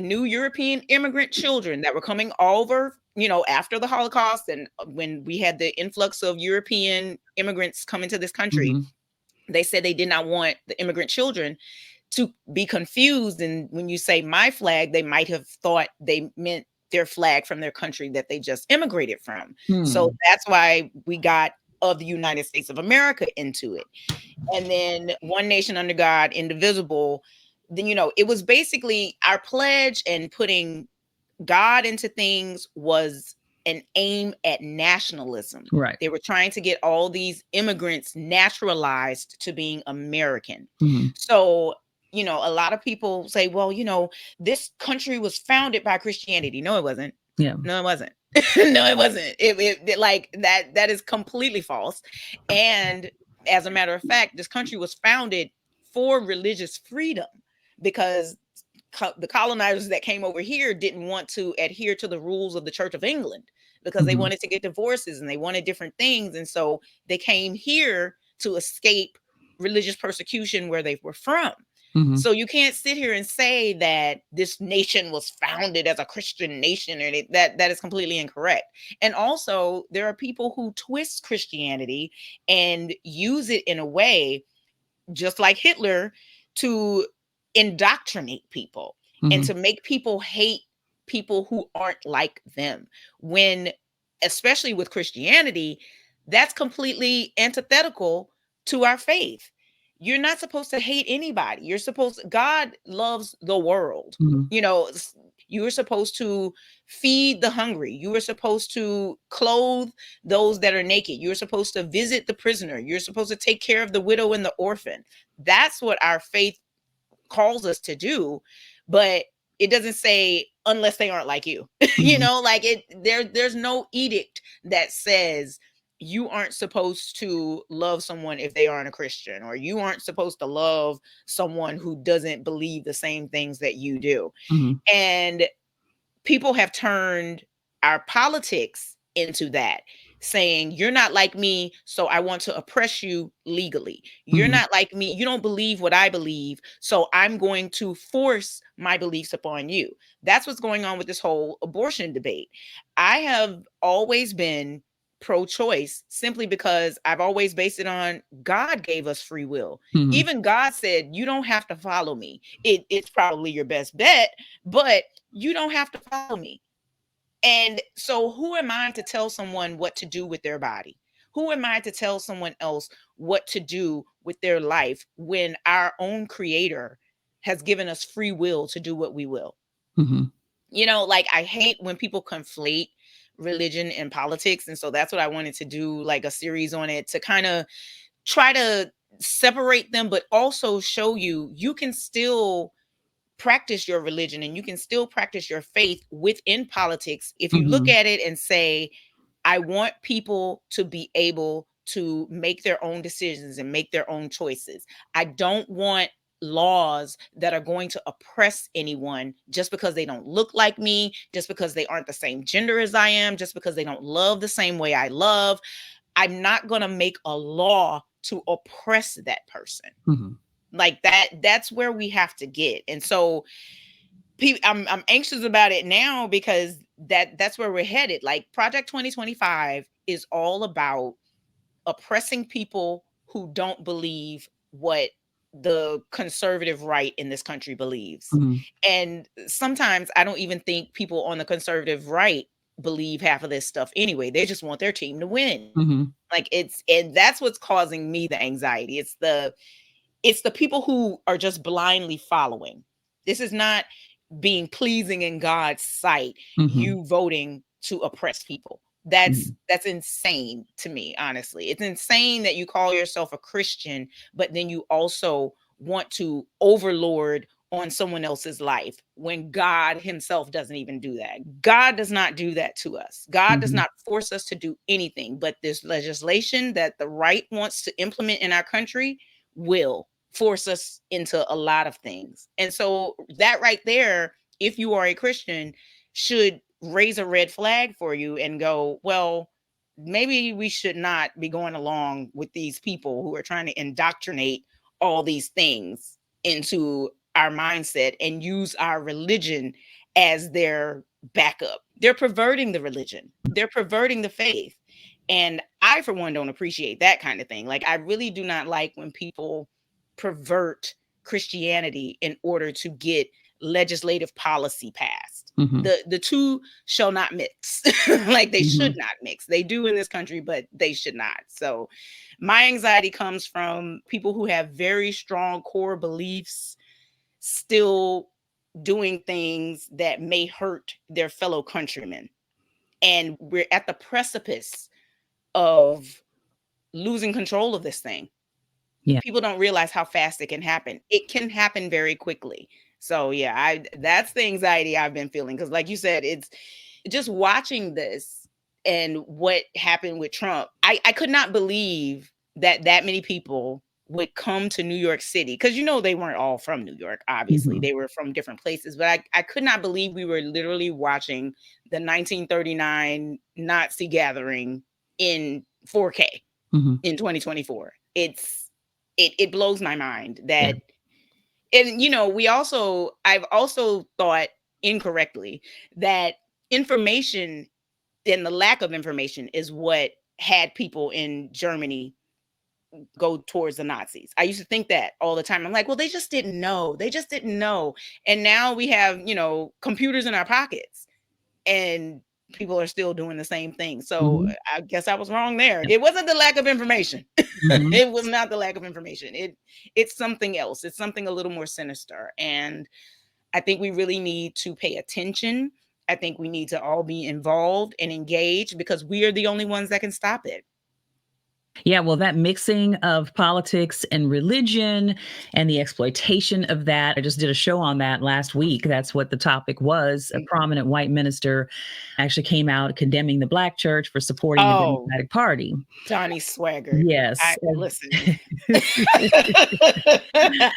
Speaker 2: new European immigrant children that were coming over, you know, after the Holocaust and when we had the influx of European immigrants coming to this country, they said they did not want the immigrant children to be confused. And when you say my flag, they might have thought they meant their flag from their country that they just immigrated from. So that's why we got of the United States of America into it. And then one nation under God, indivisible. Then, you know, it was basically our pledge, and putting God into things was an aim at nationalism.
Speaker 1: Right.
Speaker 2: They were trying to get all these immigrants naturalized to being American. So, you know, a lot of people say, well, you know, this country was founded by Christianity. No, it wasn't.
Speaker 1: Yeah.
Speaker 2: No, it wasn't. No, it wasn't. It like that is completely false. And as a matter of fact, this country was founded for religious freedom because the colonizers that came over here didn't want to adhere to the rules of the Church of England because they wanted to get divorces and they wanted different things. And so they came here to escape religious persecution where they were from. So you can't sit here and say that this nation was founded as a Christian nation, or that is completely incorrect. And also, there are people who twist Christianity and use it in a way, just like Hitler, to indoctrinate people and to make people hate people who aren't like them. When, especially with Christianity, that's completely antithetical to our faith. You're not supposed to hate anybody. God loves the world. You know, you are supposed to feed the hungry. You are supposed to clothe those that are naked. You're supposed to visit the prisoner. You're supposed to take care of the widow and the orphan. That's what our faith calls us to do. But it doesn't say unless they aren't like you. You know, like there's no edict that says you aren't supposed to love someone if they aren't a Christian, or you aren't supposed to love someone who doesn't believe the same things that you do. And people have turned our politics into that, saying you're not like me, so I want to oppress you legally. You're not like me, you don't believe what I believe, so I'm going to force my beliefs upon you. That's what's going on with this whole abortion debate. I have always been pro-choice simply because I've always based it on God gave us free will. Even God said you don't have to follow me. It's probably your best bet, but you don't have to follow me. And so who am I to tell someone what to do with their body? Who am I to tell someone else what to do with their life when our own creator has given us free will to do what we will? You know, like, I hate when people conflate religion and politics. And so that's what I wanted to do, like a series on it, to kind of try to separate them, but also show you can still practice your religion and you can still practice your faith within politics if you look at it and say, I want people to be able to make their own decisions and make their own choices. I don't want laws that are going to oppress anyone just because they don't look like me, just because they aren't the same gender as I am, just because they don't love the same way I love. I'm not going to make a law to oppress that person. Like that's where we have to get. And so I'm anxious about it now because that's where we're headed. Like, Project 2025 is all about oppressing people who don't believe what the conservative right in this country believes.
Speaker 1: Mm-hmm.
Speaker 2: And sometimes I don't even think people on the conservative right believe half of this stuff anyway. They just want their team to win.
Speaker 1: Mm-hmm.
Speaker 2: Like and that's what's causing me the anxiety. It's the people who are just blindly following. This is not being pleasing in God's sight,
Speaker 1: Mm-hmm.
Speaker 2: you voting to oppress people. That's insane to me, honestly. It's insane that you call yourself a Christian, but then you also want to overlord on someone else's life when God himself doesn't even do that. God does not do that to us. God does not force us to do anything, but this legislation that the right wants to implement in our country will force us into a lot of things. And so that right there, if you are a Christian, should raise a red flag for you and go, well, maybe we should not be going along with these people who are trying to indoctrinate all these things into our mindset and use our religion as their backup. They're perverting the religion. They're perverting the faith. And I, for one, don't appreciate that kind of thing. Like, I really do not like when people pervert Christianity in order to get legislative policy passed. The two shall not mix. Like, they should not mix. They do in this country, but they should not. So my anxiety comes from people who have very strong core beliefs still doing things that may hurt their fellow countrymen. And we're at the precipice of losing control of this thing.
Speaker 1: Yeah.
Speaker 2: People don't realize how fast it can happen. It can happen very quickly. So yeah, that's the anxiety I've been feeling. Because like you said, it's just watching this and what happened with Trump. I could not believe that many people would come to New York City, because they weren't all from New York. Obviously, they were from different places. But I could not believe we were literally watching the 1939 Nazi gathering in 4K in 2024. It blows my mind that, and I've also thought incorrectly that information and the lack of information is what had people in Germany go towards the Nazis. I used to think that all the time. I'm like, well, they just didn't know. They just didn't know. And now we have, computers in our pockets and people are still doing the same thing. So I guess I was wrong there. It wasn't the lack of information. It was not the lack of information. It's something else. It's something a little more sinister. And I think we really need to pay attention. I think we need to all be involved and engaged, because we are the only ones that can stop it.
Speaker 1: Yeah, well, that mixing of politics and religion and the exploitation of that. I just did a show on that last week. That's what the topic was. A prominent white minister actually came out condemning the Black church for supporting the Democratic Party.
Speaker 2: Johnny Swagger.
Speaker 1: Yes.
Speaker 2: Listen.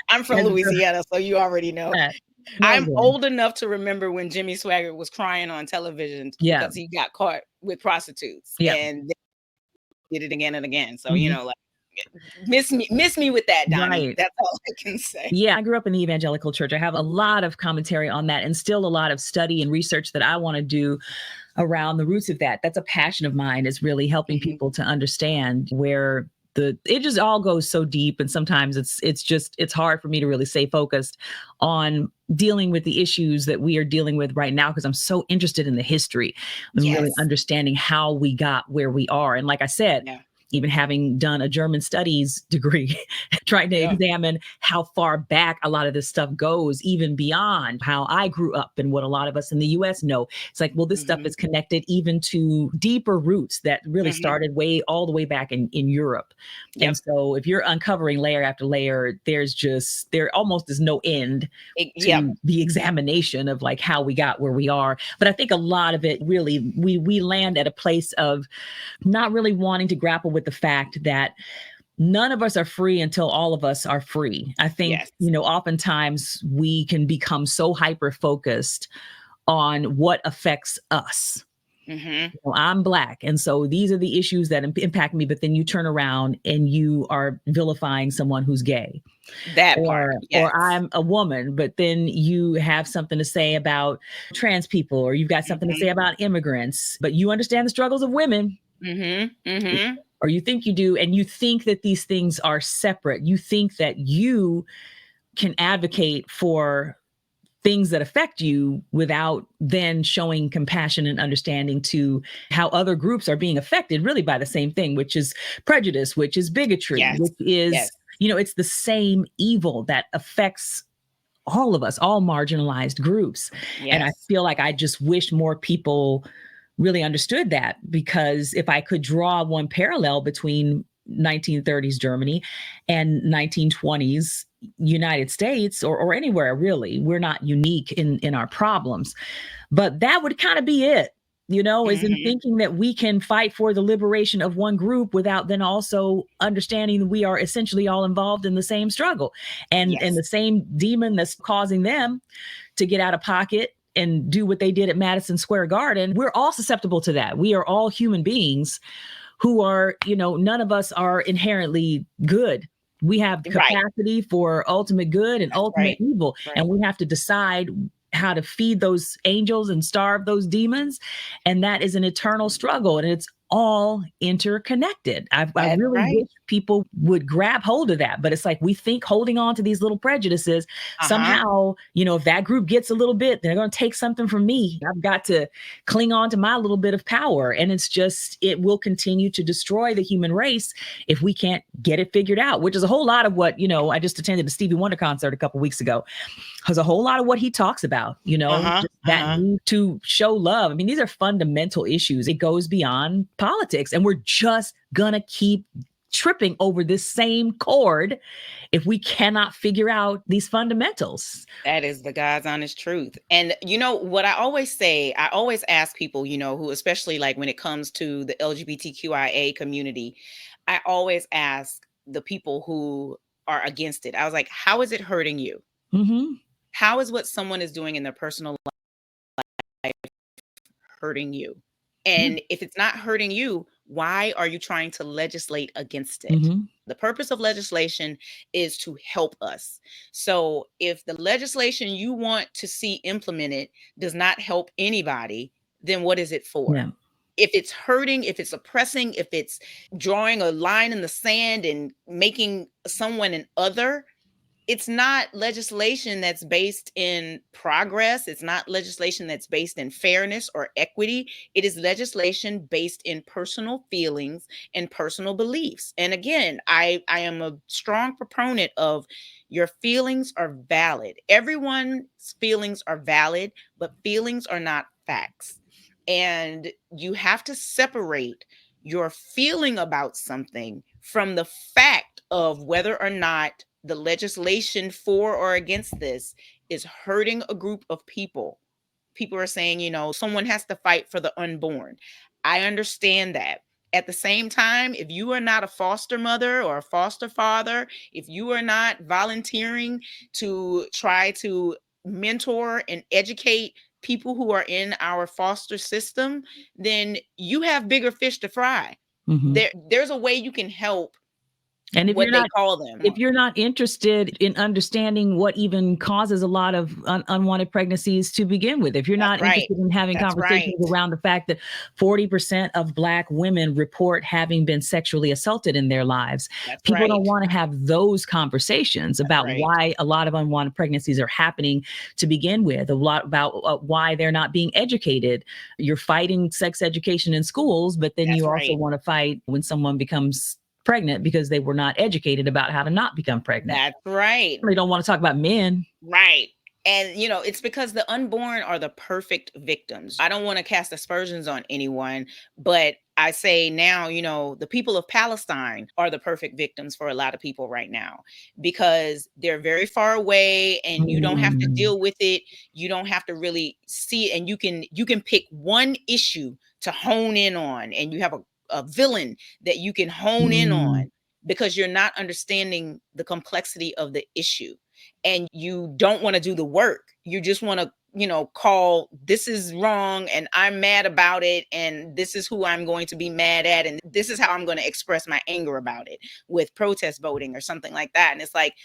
Speaker 2: I'm from Louisiana, so you already know. I'm old enough to remember when Jimmy Swaggart was crying on television because he got caught with prostitutes. And did it again and again. So, like, miss me with that, Donnie. Right. That's all I can say.
Speaker 1: Yeah, I grew up in the evangelical church. I have a lot of commentary on that and still a lot of study and research that I want to do around the roots of that. That's a passion of mine, is really helping people to understand where it just all goes so deep. And sometimes it's hard for me to really stay focused on dealing with the issues that we are dealing with right now, because I'm so interested in the history and really understanding how we got where we are. And like I said, even having done a German studies degree, trying to examine how far back a lot of this stuff goes, even beyond how I grew up and what a lot of us in the US know. It's like, well, this stuff is connected even to deeper roots that really started all the way back in Europe. And so if you're uncovering layer after layer, there almost is no end to the examination of like how we got where we are. But I think a lot of it really, we land at a place of not really wanting to grapple with the fact that none of us are free until all of us are free. I think, oftentimes we can become so hyper-focused on what affects us. I'm Black, and so these are the issues that impact me, but then you turn around and you are vilifying someone who's gay. Or I'm a woman, but then you have something to say about trans people, or you've got something to say about immigrants, but you understand the struggles of women. or you think you do, and you think that these things are separate. You think that you can advocate for things that affect you without then showing compassion and understanding to how other groups are being affected really by the same thing, which is prejudice, which is bigotry,
Speaker 2: Yes.
Speaker 1: which is,
Speaker 2: Yes.
Speaker 1: it's the same evil that affects all of us, all marginalized groups.
Speaker 2: Yes.
Speaker 1: And I feel like I just wish more people really understood that, because if I could draw one parallel between 1930s Germany and 1920s United States, or anywhere really, we're not unique in our problems, but that would kind of be it, is in thinking that we can fight for the liberation of one group without then also understanding that we are essentially all involved in the same struggle, and the same demon that's causing them to get out of pocket and do what they did at Madison Square Garden. We're all susceptible to that. We are all human beings who are, none of us are inherently good. We have the capacity for ultimate good and ultimate evil. And we have to decide how to feed those angels and starve those demons. And that is an eternal struggle. And it's all interconnected. I really wish people would grab hold of that. But it's like we think holding on to these little prejudices, somehow, if that group gets a little bit, they're going to take something from me. I've got to cling on to my little bit of power. And it's just, it will continue to destroy the human race if we can't get it figured out, which is a whole lot of what, I just attended a Stevie Wonder concert a couple weeks ago. Has a whole lot of what he talks about, that need to show love. I mean, these are fundamental issues. It goes beyond politics, and we're just gonna keep tripping over this same chord if we cannot figure out these fundamentals.
Speaker 2: That is the God's honest truth. And what I always say, I always ask people, who, especially like when it comes to the LGBTQIA community, I always ask the people who are against it. I was like, how is it hurting you? How is what someone is doing in their personal life hurting you? And if it's not hurting you, why are you trying to legislate against it? The purpose of legislation is to help us. So if the legislation you want to see implemented does not help anybody, then what is it for?
Speaker 1: Yeah.
Speaker 2: If it's hurting, if it's oppressing, if it's drawing a line in the sand and making someone an other, it's not legislation that's based in progress. It's not legislation that's based in fairness or equity. It is legislation based in personal feelings and personal beliefs. And again, I am a strong proponent of your feelings are valid. Everyone's feelings are valid, but feelings are not facts. And you have to separate your feeling about something from the fact of whether or not the legislation for or against this is hurting a group of people. People are saying, someone has to fight for the unborn. I understand that. At the same time, if you are not a foster mother or a foster father, if you are not volunteering to try to mentor and educate people who are in our foster system, then you have bigger fish to fry. There's a way you can help.
Speaker 1: And if
Speaker 2: what they call them.
Speaker 1: If you're not interested in understanding what even causes a lot of unwanted pregnancies to begin with, if you're not interested in having conversations around the fact that 40% of Black women report having been sexually assaulted in their lives, people don't want to have those conversations about why a lot of unwanted pregnancies are happening to begin with, a lot about why they're not being educated. You're fighting sex education in schools, but then you also want to fight when someone becomes pregnant because they were not educated about how to not become pregnant.
Speaker 2: That's right.
Speaker 1: They don't want to talk about men.
Speaker 2: Right. And, it's because the unborn are the perfect victims. I don't want to cast aspersions on anyone, but I say now, the people of Palestine are the perfect victims for a lot of people right now, because they're very far away and you don't have to deal with it. You don't have to really see it. And you can pick one issue to hone in on, and you have a villain that you can hone in on, because you're not understanding the complexity of the issue, and you don't want to do the work. You just want to, call this is wrong and I'm mad about it, and this is who I'm going to be mad at, and this is how I'm going to express my anger about it with protest voting or something like that. And it's like,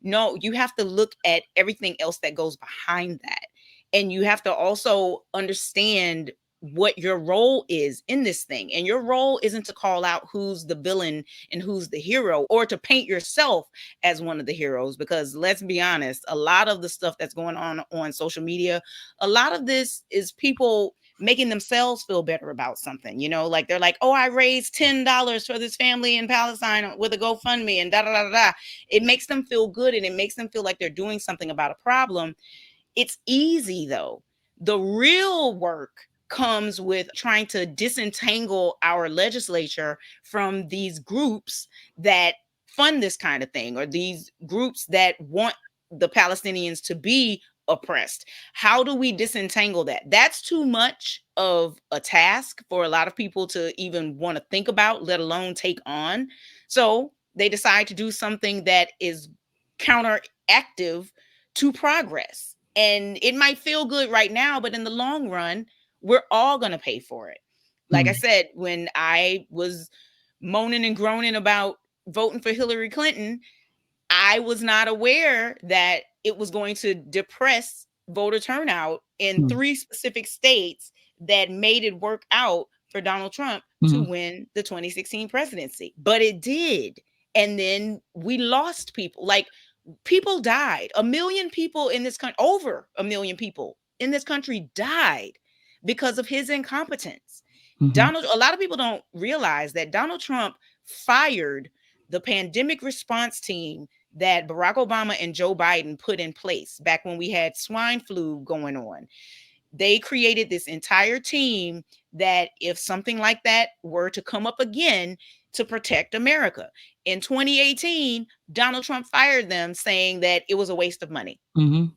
Speaker 2: no, you have to look at everything else that goes behind that. And you have to also understand what your role is in this thing. And your role isn't to call out who's the villain and who's the hero, or to paint yourself as one of the heroes. Because let's be honest, a lot of the stuff that's going on social media, a lot of this is people making themselves feel better about something, like they're like, oh, I raised $10 for this family in Palestine with a GoFundMe and da da da da. It makes them feel good, and it makes them feel like they're doing something about a problem. It's easy though. The real work comes with trying to disentangle our legislature from these groups that fund this kind of thing, or these groups that want the Palestinians to be oppressed. How do we disentangle that? That's too much of a task for a lot of people to even want to think about, let alone take on. So they decide to do something that is counteractive to progress. And it might feel good right now, but in the long run, we're all going to pay for it. Like I said, when I was moaning and groaning about voting for Hillary Clinton, I was not aware that it was going to depress voter turnout in 3 specific states that made it work out for Donald Trump to win the 2016 presidency. But it did. And then we lost people. Like, people died. 1 million people in this country, over 1 million people in this country died because of his incompetence. A lot of people don't realize that Donald Trump fired the pandemic response team that Barack Obama and Joe Biden put in place back when we had swine flu going on. They created this entire team that if something like that were to come up again, to protect America. In 2018, Donald Trump fired them, saying that it was a waste of money. And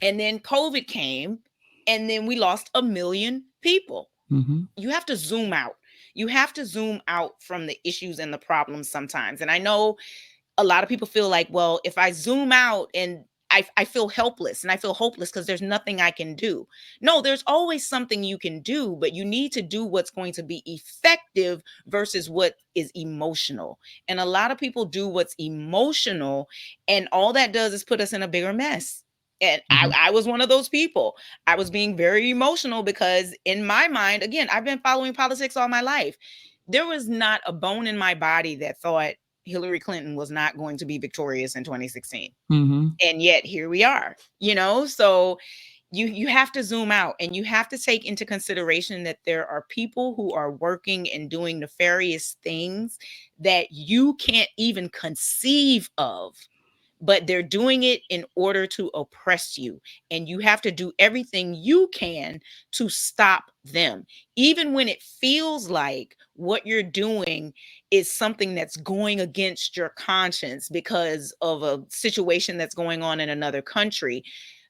Speaker 2: then COVID came, and then we lost 1 million people. You have to zoom out. You have to zoom out from the issues and the problems sometimes. And I know a lot of people feel like, well, if I zoom out and I feel helpless and I feel hopeless because there's nothing I can do. No, there's always something you can do, but you need to do what's going to be effective versus what is emotional. And a lot of people do what's emotional, and all that does is put us in a bigger mess. And I was one of those people. I was being very emotional because in my mind, again, I've been following politics all my life. There was not a bone in my body that thought Hillary Clinton was not going to be victorious in 2016. And yet here we are, so you have to zoom out, and you have to take into consideration that there are people who are working and doing nefarious things that you can't even conceive of, but they're doing it in order to oppress you. And you have to do everything you can to stop them, even when it feels like what you're doing is something that's going against your conscience because of a situation that's going on in another country.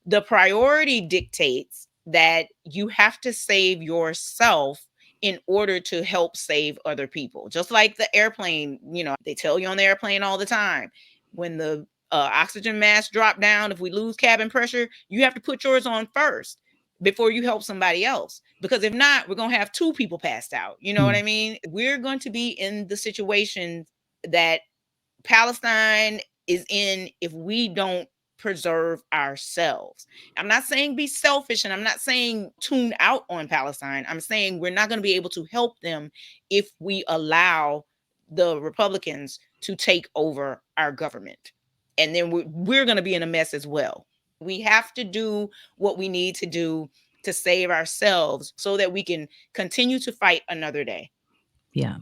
Speaker 2: The priority dictates that you have to save yourself in order to help save other people. Just like the airplane, they tell you on the airplane all the time, when the oxygen mask drop down, if we lose cabin pressure, you have to put yours on first before you help somebody else. Because if not, we're going to have 2 people passed out. You know what I mean? We're going to be in the situation that Palestine is in if we don't preserve ourselves. I'm not saying be selfish, and I'm not saying tune out on Palestine. I'm saying we're not going to be able to help them if we allow the Republicans to take over our government. And then we're going to be in a mess as well. We have to do what we need to do to save ourselves so that we can continue to fight another day.
Speaker 1: Yeah.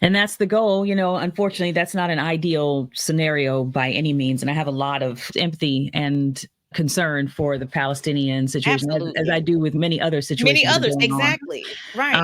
Speaker 1: And that's the goal. Unfortunately, that's not an ideal scenario by any means. And I have a lot of empathy and concern for the Palestinian situation, as I do with many other situations.
Speaker 2: Many others, exactly. Right.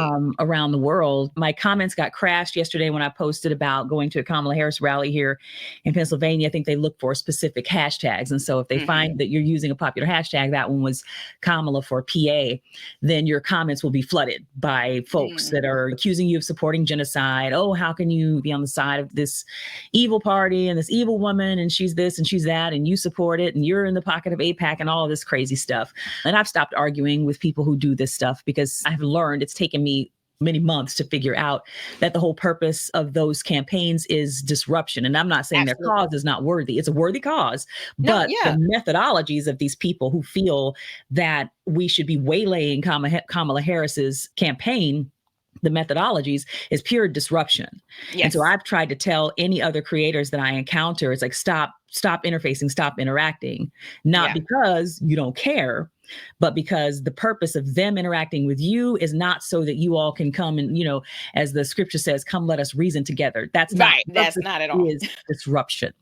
Speaker 1: Around the world. My comments got crashed yesterday when I posted about going to a Kamala Harris rally here in Pennsylvania. I think they look for specific hashtags. And so if they find that you're using a popular hashtag, that one was Kamala for PA, then your comments will be flooded by folks that are accusing you of supporting genocide. Oh, how can you be on the side of this evil party and this evil woman, and she's this and she's that, and you support it, and you're in the pocket of AIPAC and all of this crazy stuff. And I've stopped arguing with people who do this stuff because I've learned, it's taken me many months to figure out that the whole purpose of those campaigns is disruption. And I'm not saying their cause is not worthy. It's a worthy cause, but the methodologies of these people who feel that we should be waylaying Kamala Harris's campaign, the methodologies is pure disruption. Yes. And so I've tried to tell any other creators that I encounter, it's like, stop interfacing, stop interacting, not because you don't care, but because the purpose of them interacting with you is not so that you all can come and, as the scripture says, come, let us reason together. That's
Speaker 2: right. That's not at all.
Speaker 1: Is disruption.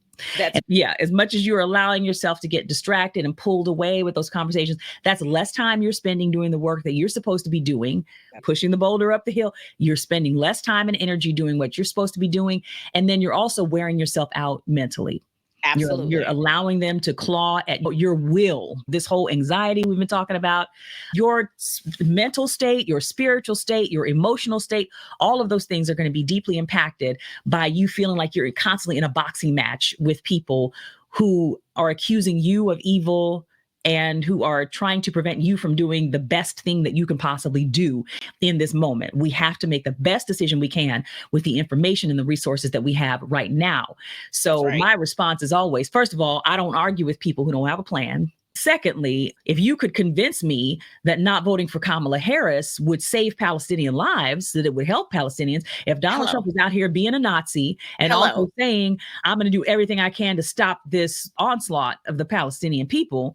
Speaker 1: As much as you're allowing yourself to get distracted and pulled away with those conversations, that's less time you're spending doing the work that you're supposed to be doing, pushing the boulder up the hill. You're spending less time and energy doing what you're supposed to be doing. And then you're also wearing yourself out mentally.
Speaker 2: Absolutely.
Speaker 1: You're allowing them to claw at your will. This whole anxiety we've been talking about, your mental state, your spiritual state, your emotional state, all of those things are going to be deeply impacted by you feeling like you're constantly in a boxing match with people who are accusing you of evil and who are trying to prevent you from doing the best thing that you can possibly do in this moment. We have to make the best decision we can with the information and the resources that we have right now. So my response is always, first of all, I don't argue with people who don't have a plan. Secondly, if you could convince me that not voting for Kamala Harris would save Palestinian lives, that it would help Palestinians, if Donald Trump was out here being a Nazi and also saying, I'm going to do everything I can to stop this onslaught of the Palestinian people,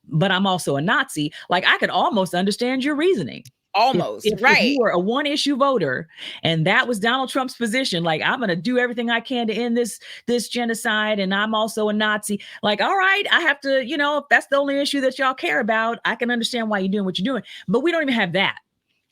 Speaker 1: but I'm also a Nazi, like I could almost understand your reasoning.
Speaker 2: Almost,
Speaker 1: if you were a one issue voter and that was Donald Trump's position, like I'm going to do everything I can to end this genocide and I'm also a Nazi, like, all right, I have to, if that's the only issue that y'all care about, I can understand why you're doing what you're doing. But we don't even have that.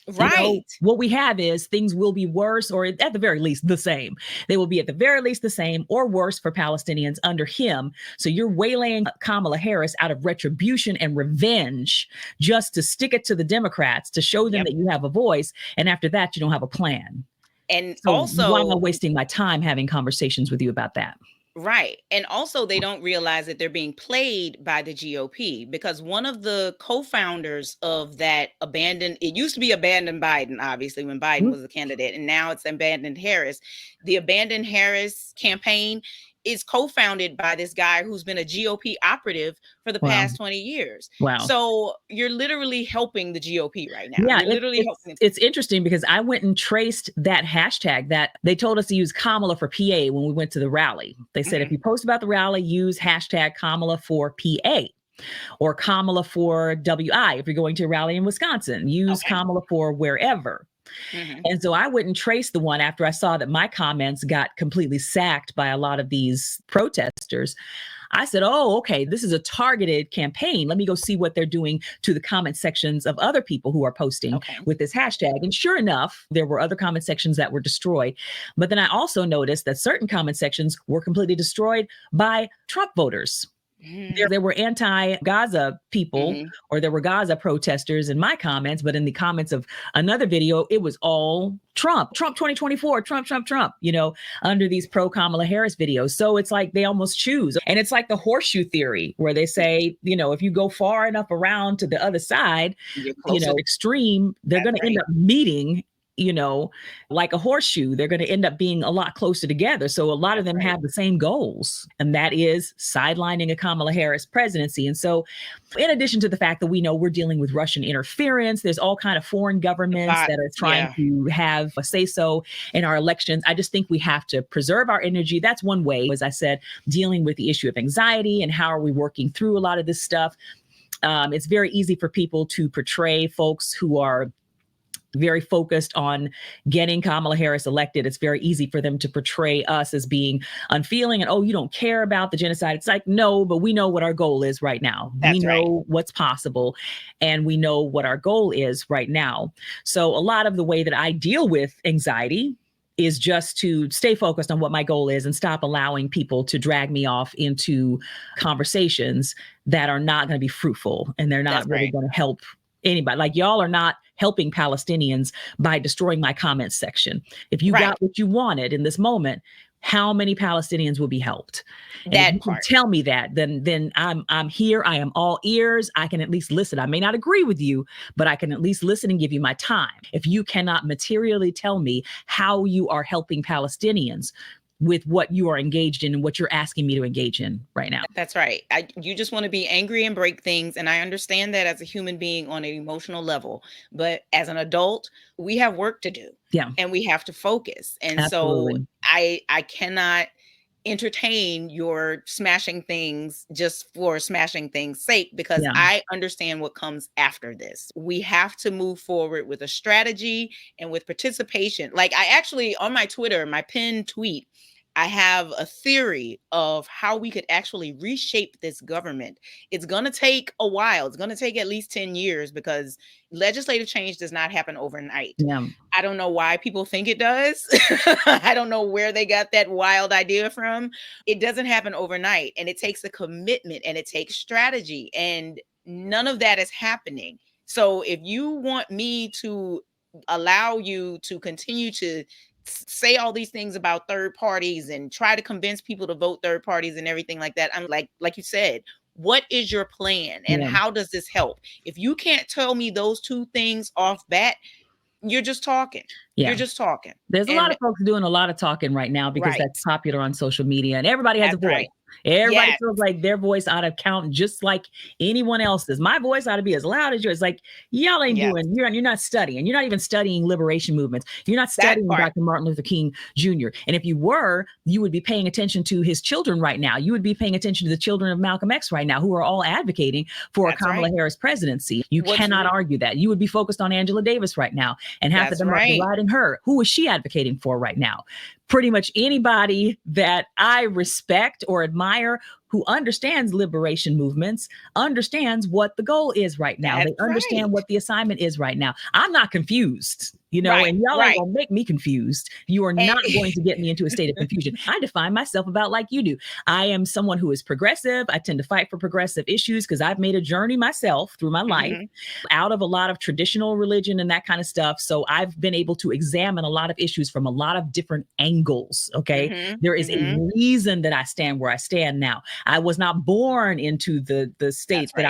Speaker 2: Right.
Speaker 1: What we have is things will be worse, or at the very least the same. They will be at the very least the same or worse for Palestinians under him. So you're waylaying Kamala Harris out of retribution and revenge just to stick it to the Democrats, to show them that you have a voice. And after that, you don't have a plan.
Speaker 2: And
Speaker 1: so
Speaker 2: also,
Speaker 1: why am I wasting my time having conversations with you about that?
Speaker 2: Right. And also they don't realize that they're being played by the GOP, because one of the co-founders of that it used to be abandoned Biden, obviously, when Biden was a candidate, and now it's abandoned Harris. The abandoned Harris campaign is co-founded by this guy who's been a GOP operative for the past 20 years.
Speaker 1: Wow.
Speaker 2: So you're literally helping the GOP right now.
Speaker 1: Yeah,
Speaker 2: you're literally helping.
Speaker 1: It's interesting because I went and traced that hashtag that they told us to use Kamala for PA when we went to the rally. They said, if you post about the rally, use hashtag Kamala for PA. Or Kamala for WI. If you're going to a rally in Wisconsin, use Kamala for wherever. And so I went and traced the one after I saw that my comments got completely sacked by a lot of these protesters. I said, oh, okay, this is a targeted campaign. Let me go see what they're doing to the comment sections of other people who are posting with this hashtag. And sure enough, there were other comment sections that were destroyed. But then I also noticed that certain comment sections were completely destroyed by Trump voters. There were anti-Gaza people, or there were Gaza protesters in my comments, but in the comments of another video, it was all Trump 2024, Trump, under these pro-Kamala Harris videos. So it's like they almost choose. And it's like the horseshoe theory where they say, if you go far enough around to the other side, extreme, they're going to end up meeting, like a horseshoe. They're going to end up being a lot closer together. So a lot of them have the same goals, and that is sidelining a Kamala Harris presidency. And so in addition to the fact that we know we're dealing with Russian interference, there's all kind of foreign governments that are trying to have a say-so in our elections. I just think we have to preserve our energy. That's one way, as I said, dealing with the issue of anxiety and how are we working through a lot of this stuff. It's very easy for people to portray folks who are very focused on getting Kamala Harris elected. It's very easy for them to portray us as being unfeeling and, oh, you don't care about the genocide. It's like, no, but we know what our goal is right now. We know what's possible, and we know what our goal is right now. So a lot of the way that I deal with anxiety is just to stay focused on what my goal is and stop allowing people to drag me off into conversations that are not going to be fruitful, and they're not really going to help anybody. Like, y'all are not helping Palestinians by destroying my comments section. If you got what you wanted in this moment, how many Palestinians will be helped. And
Speaker 2: That
Speaker 1: if you
Speaker 2: part.
Speaker 1: can tell me that, then I'm here. I am all ears. I can at least listen. I may not agree with you, but I can at least listen and give you my time. If you cannot materially tell me how you are helping Palestinians with what you are engaged in and what you're asking me to engage in right now.
Speaker 2: That's right. You just want to be angry and break things. And I understand that as a human being on an emotional level. But as an adult, we have work to do.
Speaker 1: Yeah.
Speaker 2: And we have to focus. And
Speaker 1: Absolutely.
Speaker 2: so I cannot entertain your smashing things just for smashing things' sake, because I understand what comes after this. We have to move forward with a strategy and with participation. Like, I actually, on my Twitter, my pinned tweet, I have a theory of how we could actually reshape this government. It's going to take a while. It's going to take at least 10 years, because legislative change does not happen overnight.
Speaker 1: Yeah.
Speaker 2: I don't know why people think it does. I don't know where they got that wild idea from. It doesn't happen overnight, and it takes a commitment and it takes strategy, and none of that is happening. So if you want me to allow you to continue to say all these things about third parties and try to convince people to vote third parties and everything like that, I'm like you said, what is your plan and how does this help? If you can't tell me those two things off bat, you're just talking.
Speaker 1: Yeah.
Speaker 2: You're just talking.
Speaker 1: There's a lot of folks doing a lot of talking right now because that's popular on social media, and everybody has a voice.
Speaker 2: Right.
Speaker 1: Everybody feels like their voice ought to count just like anyone else's. My voice ought to be as loud as yours. Like, y'all ain't doing, you're not studying. You're not even studying liberation movements. You're not studying Dr. Martin Luther King Jr. And if you were, you would be paying attention to his children right now. You would be paying attention to the children of Malcolm X right now, who are all advocating for a Kamala Harris presidency. You cannot argue that. You would be focused on Angela Davis right now and half of them are riding her. Who is she advocating for right now? Pretty much anybody that I respect or admire who understands liberation movements understands what the goal is right now. They understand what the assignment is right now. I'm not confused, and y'all ain't gonna make me confused. You are not going to get me into a state of confusion. I define myself about like you do. I am someone who is progressive. I tend to fight for progressive issues because I've made a journey myself through my life out of a lot of traditional religion and that kind of stuff. So I've been able to examine a lot of issues from a lot of different angles. Okay. There is a reason that I stand where I stand now. I was not born into the state that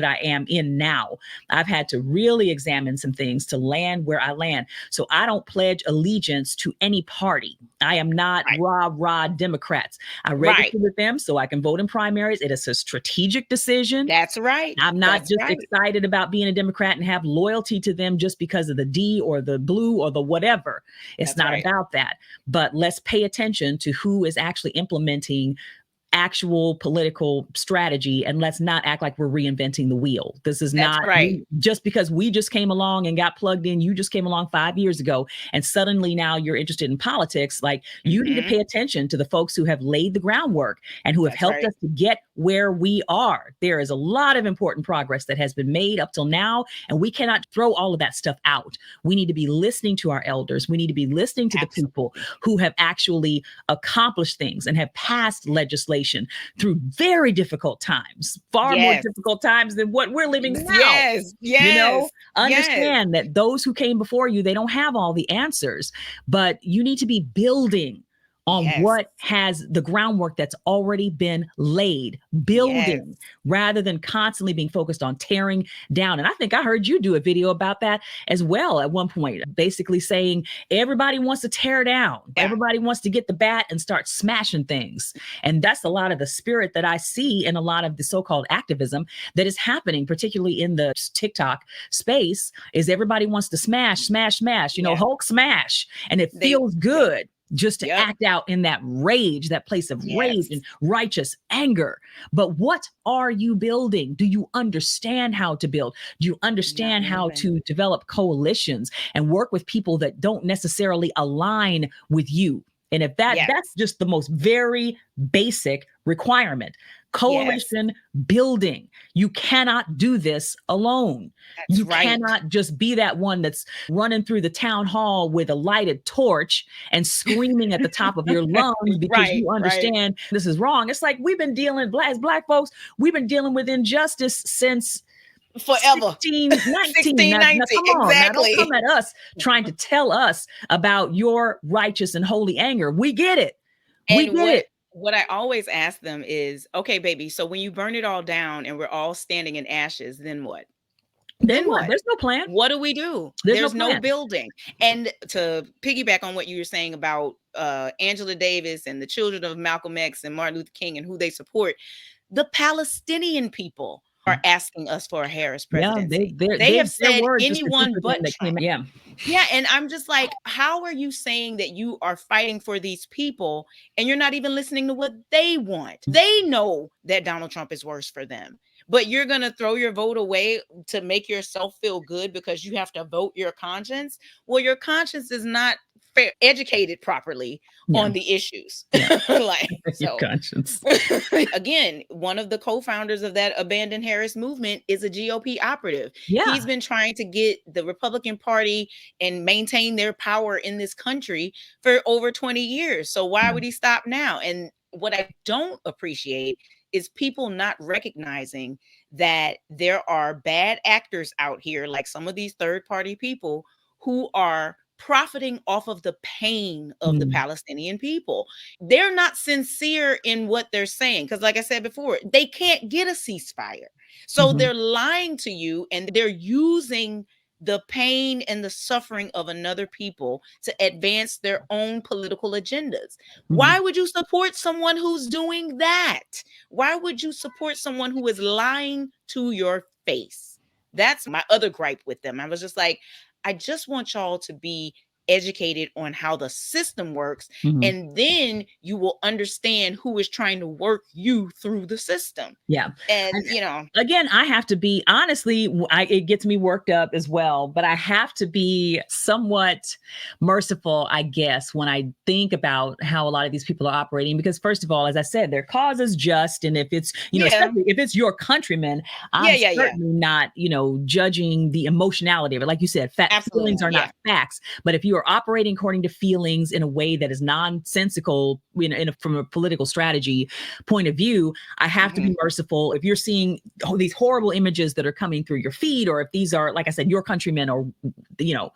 Speaker 1: I am in now. I've had to really examine some things to land where I land. So I don't pledge allegiance to any party. I am not rah Democrats. I registered with them so I can vote in primaries. It is a strategic decision.
Speaker 2: That's right.
Speaker 1: I'm not excited about being a Democrat and have loyalty to them just because of the D or the blue or the whatever. It's not about that. But let's pay attention to who is actually implementing actual political strategy, and let's not act like we're reinventing the wheel. This is not just because we just came along and got plugged in. You just came along 5 years ago and suddenly now you're interested in politics. Like, you need to pay attention to the folks who have laid the groundwork and who have helped us to get where we are. There is a lot of important progress that has been made up till now, and we cannot throw all of that stuff out. We need to be listening to our elders. We need to be listening to the people who have actually accomplished things and have passed legislation through very difficult times, far more difficult times than what we're living now. Understand that those who came before you, they don't have all the answers, but you need to be building on what has the groundwork that's already been laid, building rather than constantly being focused on tearing down. And I think I heard you do a video about that as well at one point, basically saying everybody wants to tear down. Everybody wants to get the bat and start smashing things. And that's a lot of the spirit that I see in a lot of the so-called activism that is happening, particularly in the TikTok space, is everybody wants to smash, Hulk smash. And it feels good just to act out in that rage, that place of rage and righteous anger. But what are you building? Do you understand how to build? Do you understand how to develop coalitions and work with people that don't necessarily align with you? And if that's just the most very basic requirement. Coalition building. You cannot do this alone. You cannot just be that one that's running through the town hall with a lighted torch and screaming at the top of your lungs because you understand this is wrong. It's like we've been dealing, as Black folks, we've been dealing with injustice since
Speaker 2: forever.
Speaker 1: 1619. Now, come on, now don't come at us trying to tell us about your righteous and holy anger. We get it. We
Speaker 2: And
Speaker 1: did it.
Speaker 2: what I always ask them is, okay, baby, so when you burn it all down and we're all standing in ashes, then what?
Speaker 1: Then
Speaker 2: Then
Speaker 1: what?
Speaker 2: what?
Speaker 1: There's no plan.
Speaker 2: What do we do?
Speaker 1: There's no
Speaker 2: There's no
Speaker 1: plan.
Speaker 2: building. And to piggyback on what you were saying about Angela Davis and the children of Malcolm X and Martin Luther King and who they support, the Palestinian people are asking us for a Harris presidency. They have
Speaker 1: their
Speaker 2: said
Speaker 1: word just
Speaker 2: anyone
Speaker 1: repeats
Speaker 2: but
Speaker 1: that
Speaker 2: Trump.
Speaker 1: came. Yeah.
Speaker 2: Yeah, and I'm just like, how are you saying that you are fighting for these people and you're not even listening to what they want? They know that Donald Trump is worse for them, but you're going to throw your vote away to make yourself feel good because you have to vote your conscience. Well, your conscience is not educated properly on the issues. Like,
Speaker 1: your
Speaker 2: so
Speaker 1: conscience.
Speaker 2: again, one of the co-founders of that Abandon Harris movement is a GOP operative.
Speaker 1: Yeah.
Speaker 2: He's been trying to get the Republican Party and maintain their power in this country for over 20 years. So why would he stop now? And what I don't appreciate is people not recognizing that there are bad actors out here, like some of these third-party people who are profiting off of the pain of the Palestinian people. They're not sincere in what they're saying because, like I said before, they can't get a ceasefire. So they're lying to you and they're using the pain and the suffering of another people to advance their own political agendas. Why would you support someone who's doing that? Why would you support someone who is lying to your face? That's my other gripe with them. I was just like, I just want y'all to be educated on how the system works, and then you will understand who is trying to work you through the system.
Speaker 1: Yeah.
Speaker 2: And, you know,
Speaker 1: again, I have to be, honestly, it gets me worked up as well, but I have to be somewhat merciful, I guess, when I think about how a lot of these people are operating, because first of all, as I said, their cause is just, and if it's, you know, especially if it's your countrymen, I'm certainly not, you know, judging the emotionality of it. Like you said, feelings are not facts, but if you are operating according to feelings in a way that is nonsensical, you know, from a political strategy point of view, I have to be merciful. If you're seeing these horrible images that are coming through your feed, or if these are, like I said, your countrymen, or, you know,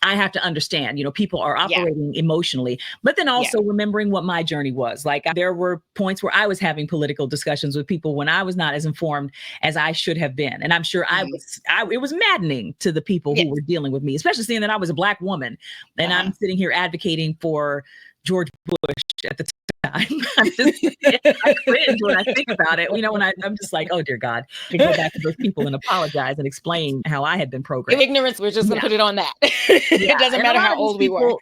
Speaker 1: I have to understand, you know, people are operating emotionally, but then also remembering what my journey was. Like, there were points where I was having political discussions with people when I was not as informed as I should have been. And I'm sure it was maddening to the people who were dealing with me, especially seeing that I was a Black woman and I'm sitting here advocating for George Bush at the time. I cringe when I think about it. You know, when I'm just like, oh dear God, to go back to those people and apologize and explain how I had been programmed.
Speaker 2: Ignorance, we're just gonna put it on that. It doesn't matter how old we were.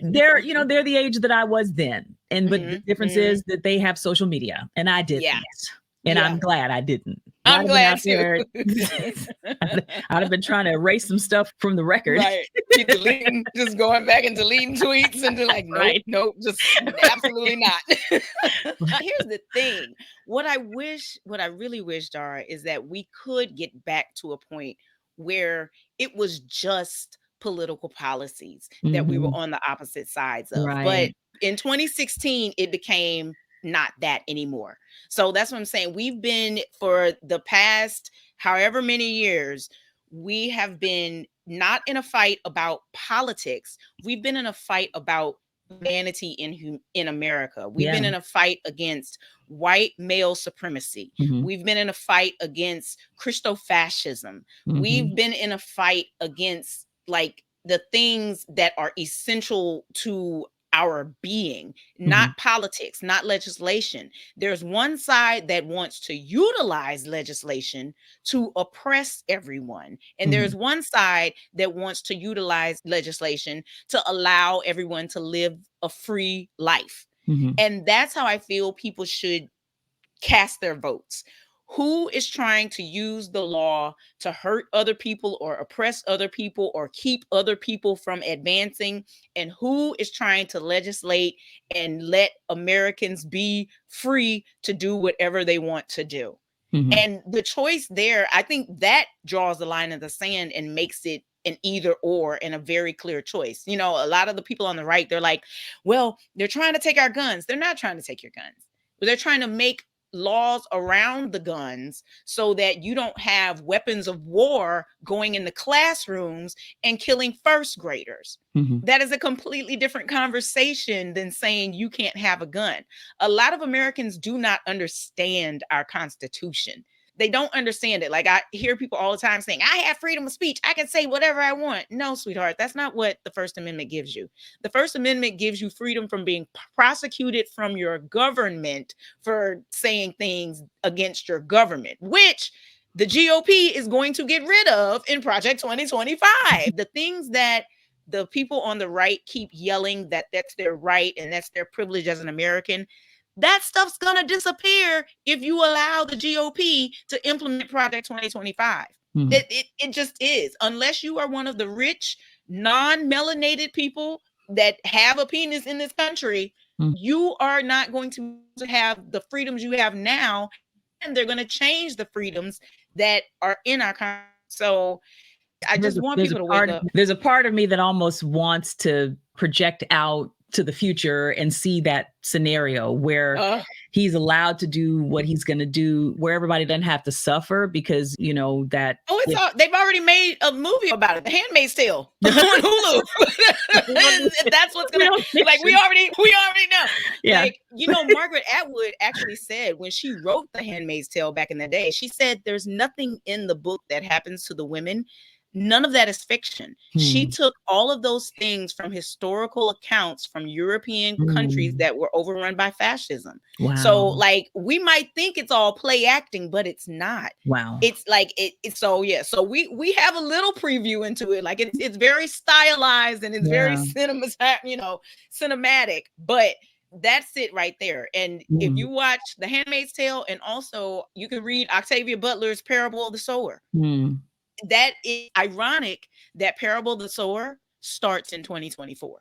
Speaker 1: They're, you know, they're the age that I was then. And but the difference is that they have social media and I didn't. And I'm glad I didn't.
Speaker 2: I'm glad too.
Speaker 1: I'd have been trying to erase some stuff from the record.
Speaker 2: Right. Deleting, just going back and deleting tweets and like, nope, just absolutely not. Here's the thing. What I really wish, Dara, is that we could get back to a point where it was just political policies that we were on the opposite sides of. But in 2016, it became not that anymore. So that's what I'm saying. We've been, for the past however many years, we have been not in a fight about politics. We've been in a fight about humanity in America. We've been in a fight against white male supremacy. We've been in a fight against Christofascism. We've been in a fight against like the things that are essential to our being, not politics, not legislation. There's one side that wants to utilize legislation to oppress everyone. And there's one side that wants to utilize legislation to allow everyone to live a free life. And that's how I feel people should cast their votes. Who is trying to use the law to hurt other people or oppress other people or keep other people from advancing? And who is trying to legislate and let Americans be free to do whatever they want to do? And the choice there, I think that draws the line in the sand and makes it an either or and a very clear choice. You know, a lot of the people on the right, they're like, well, they're trying to take our guns. They're not trying to take your guns, but they're trying to make laws around the guns so that you don't have weapons of war going in the classrooms and killing first graders. That is a completely different conversation than saying you can't have a gun. A lot of Americans do not understand our Constitution. They don't understand it. Like, I hear people all the time saying, I have freedom of speech. I can say whatever I want. No, sweetheart, that's not what the First Amendment gives you. The First Amendment gives you freedom from being prosecuted from your government for saying things against your government, which the GOP is going to get rid of in Project 2025. The things that the people on the right keep yelling that that's their right and that's their privilege as an American, that stuff's going to disappear if you allow the GOP to implement Project 2025. It just is. Unless you are one of the rich, non-melanated people that have a penis in this country, you are not going to have the freedoms you have now, and they're going to change the freedoms that are in our country. So I just want people to wake up.
Speaker 1: There's a part of me that almost wants to project out to the future and see that scenario where he's allowed to do what he's going to do, where everybody doesn't have to suffer because, you know, that.
Speaker 2: They've already made a movie about it, The Handmaid's Tale on Hulu. That's what's going to, like, we already know. Yeah. Like, you know, Margaret Atwood actually said when she wrote The Handmaid's Tale back in the day, she said, there's nothing in the book that happens to the women. None of that is fiction. She took all of those things from historical accounts from European countries that were overrun by fascism. Wow. So, like, we might think it's all play acting, but it's not.
Speaker 1: Wow.
Speaker 2: It's like it's so yeah. So we have a little preview into it. Like, it's very stylized and it's very cinematic, but that's it right there. And if you watch The Handmaid's Tale, and also you can read Octavia Butler's Parable of the Sower. That is ironic that Parable of the Sower starts in 2024.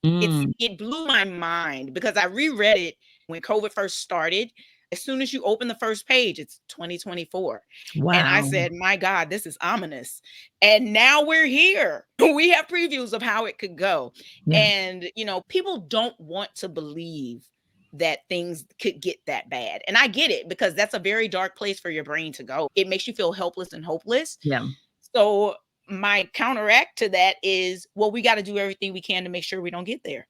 Speaker 2: It blew my mind because I reread it when COVID first started. As soon as you open the first page, it's 2024. Wow. And I said, my God, this is ominous. And now we're here. We have previews of how it could go. Yeah. And, you know, people don't want to believe that things could get that bad. And I get it, because that's a very dark place for your brain to go. It makes you feel helpless and hopeless.
Speaker 1: Yeah.
Speaker 2: So my counteract to that is, well, we got to do everything we can to make sure we don't get there.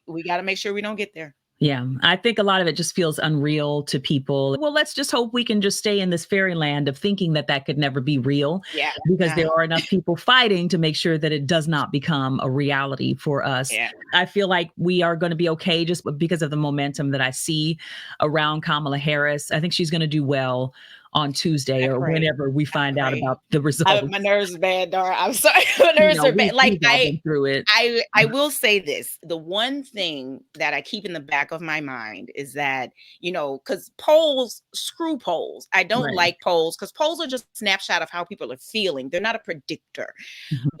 Speaker 2: We got to make sure we don't get there.
Speaker 1: Yeah, I think a lot of it just feels unreal to people. Well, let's just hope we can just stay in this fairyland of thinking that that could never be real.
Speaker 2: Yeah,
Speaker 1: because there are enough people fighting to make sure that it does not become a reality for us.
Speaker 2: Yeah.
Speaker 1: I feel like we are going to be okay just because of the momentum that I see around Kamala Harris. I think she's going to do well on Tuesday or whenever we find out about the results.
Speaker 2: My nerves are bad, Dara. I'm sorry. My nerves are bad. Like,
Speaker 1: been through it.
Speaker 2: I will say this. The one thing that I keep in the back of my mind is that, you know, because polls, screw polls. I don't like polls, because polls are just a snapshot of how people are feeling. They're not a predictor.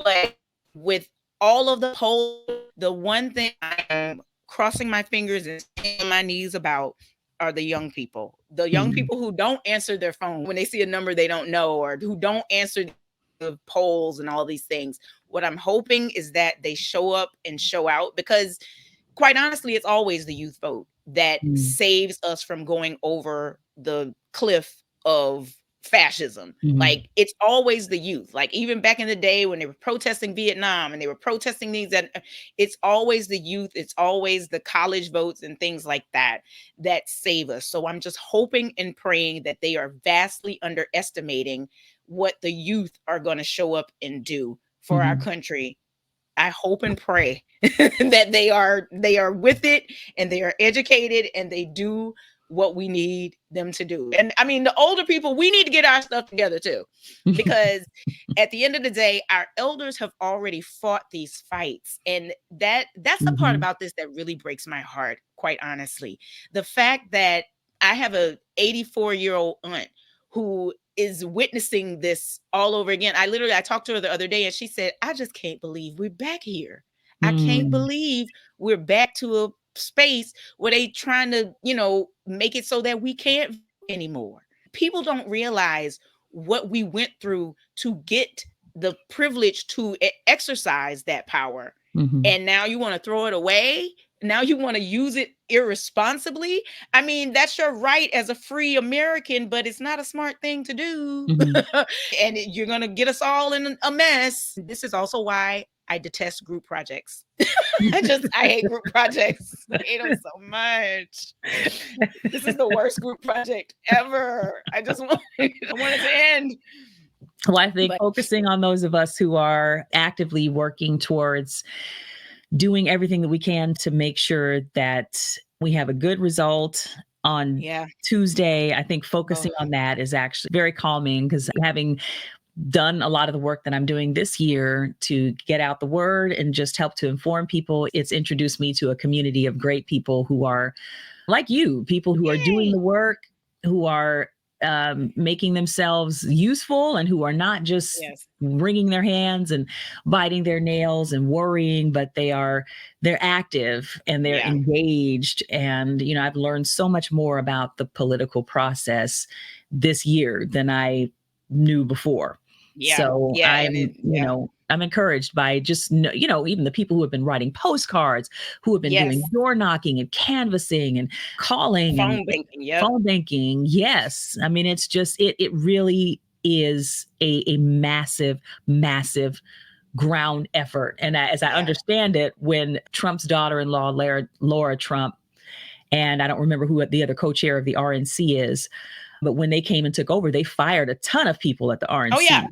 Speaker 2: But with all of the polls, the one thing I am crossing my fingers and staying on my knees about are the young people. The young people who don't answer their phone when they see a number they don't know, or who don't answer the polls and all these things. What I'm hoping is that they show up and show out, because quite honestly, it's always the youth vote that saves us from going over the cliff of fascism. Like, it's always the youth. Like, even back in the day when they were protesting Vietnam and they were protesting things, that it's always the youth, it's always the college votes and things like that that save us. So I'm just hoping and praying that they are vastly underestimating what the youth are going to show up and do for our country. I hope and pray that they are with it, and they are educated, and they do what we need them to do. And I mean, the older people, we need to get our stuff together too, because at the end of the day, our elders have already fought these fights. And that's the part about this that really breaks my heart, quite honestly. The fact that I have a 84-year-old aunt who is witnessing this all over again. I talked to her the other day, and she said, I just can't believe we're back here. I can't believe we're back to a space where they trying to, you know, make it so that we can't vote anymore. People don't realize what we went through to get the privilege to exercise that power. And now you want to throw it away? Now you want to use it irresponsibly. I mean, that's your right as a free American, but it's not a smart thing to do. And you're going to get us all in a mess. This is also why I detest group projects. I hate group projects. I hate them so much. This is the worst group project ever. I want it to end.
Speaker 1: Well, I think focusing on those of us who are actively working towards doing everything that we can to make sure that we have a good result on Tuesday, I think focusing on that is actually very calming, because having done a lot of the work that I'm doing this year to get out the word and just help to inform people, it's introduced me to a community of great people who are like you, people who are doing the work, who are making themselves useful, and who are not just wringing their hands and biting their nails and worrying, but they're active and they're engaged. And, I've learned so much more about the political process this year than I knew before. So I'm encouraged by just, even the people who have been writing postcards, who have been doing door knocking and canvassing and calling
Speaker 2: phone
Speaker 1: banking. Yes. I mean, it's just, it really is a massive, massive ground effort. And as I understand it, when Trump's daughter-in-law, Laura Trump, and I don't remember who the other co-chair of the RNC is, but when they came and took over, they fired a ton of people at the RNC.
Speaker 2: Oh, yeah.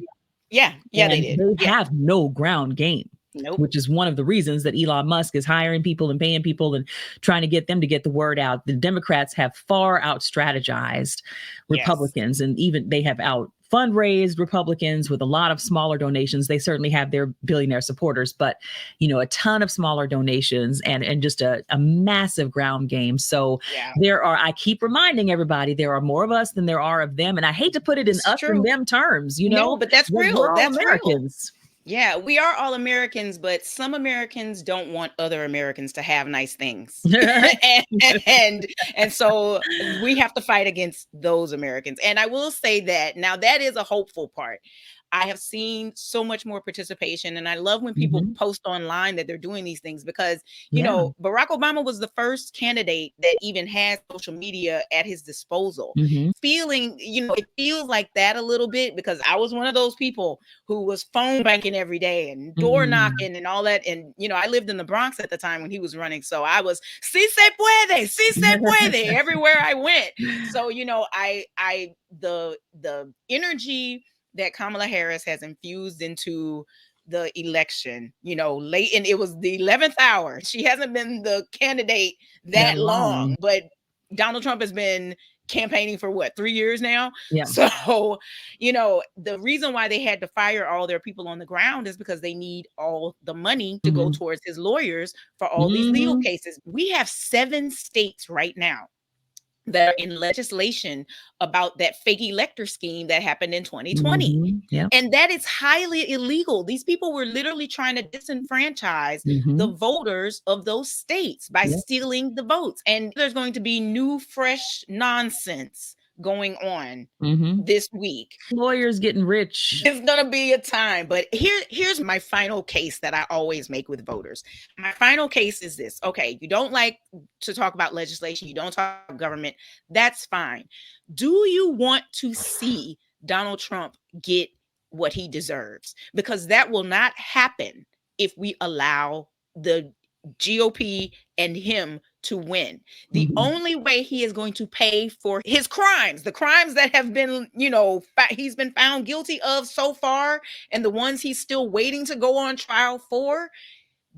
Speaker 2: Yeah, they did.
Speaker 1: They have no ground game, which is one of the reasons that Elon Musk is hiring people and paying people and trying to get them to get the word out. The Democrats have far out strategized Republicans, and even they have out fundraised Republicans with a lot of smaller donations. They certainly have their billionaire supporters, but a ton of smaller donations and just a massive ground game. So I keep reminding everybody, there are more of us than there are of them. And I hate to put it in us and them terms,
Speaker 2: No, but that's real.
Speaker 1: We're all
Speaker 2: that's
Speaker 1: Americans.
Speaker 2: Real. Yeah, we are all Americans, but some Americans don't want other Americans to have nice things. and so we have to fight against those Americans. And I will say that now that is a hopeful part. I have seen so much more participation, and I love when people post online that they're doing these things, because, Barack Obama was the first candidate that even had social media at his disposal. Feeling, it feels like that a little bit, because I was one of those people who was phone banking every day and door knocking and all that. And, I lived in the Bronx at the time when he was running. So I was, si se puede, everywhere I went. So, the energy that Kamala Harris has infused into the election, late, and it was the 11th hour. She hasn't been the candidate that long, but Donald Trump has been campaigning for 3 years now. So, the reason why they had to fire all their people on the ground is because they need all the money to go towards his lawyers for all these legal cases. We have 7 states right now that are in legislation about that fake elector scheme that happened in 2020. And that is highly illegal. These people were literally trying to disenfranchise the voters of those states by stealing the votes. And there's going to be new, fresh nonsense going on this week.
Speaker 1: Lawyers getting rich.
Speaker 2: It's gonna be a time. But here's my final case that I always make with voters. My final case is this. Okay, you don't like to talk about legislation, you don't talk about government, that's fine. Do you want to see Donald Trump get what he deserves? Because that will not happen if we allow the GOP and him to win. The only way he is going to pay for his crimes, the crimes that have been, he's been found guilty of so far, and the ones he's still waiting to go on trial for,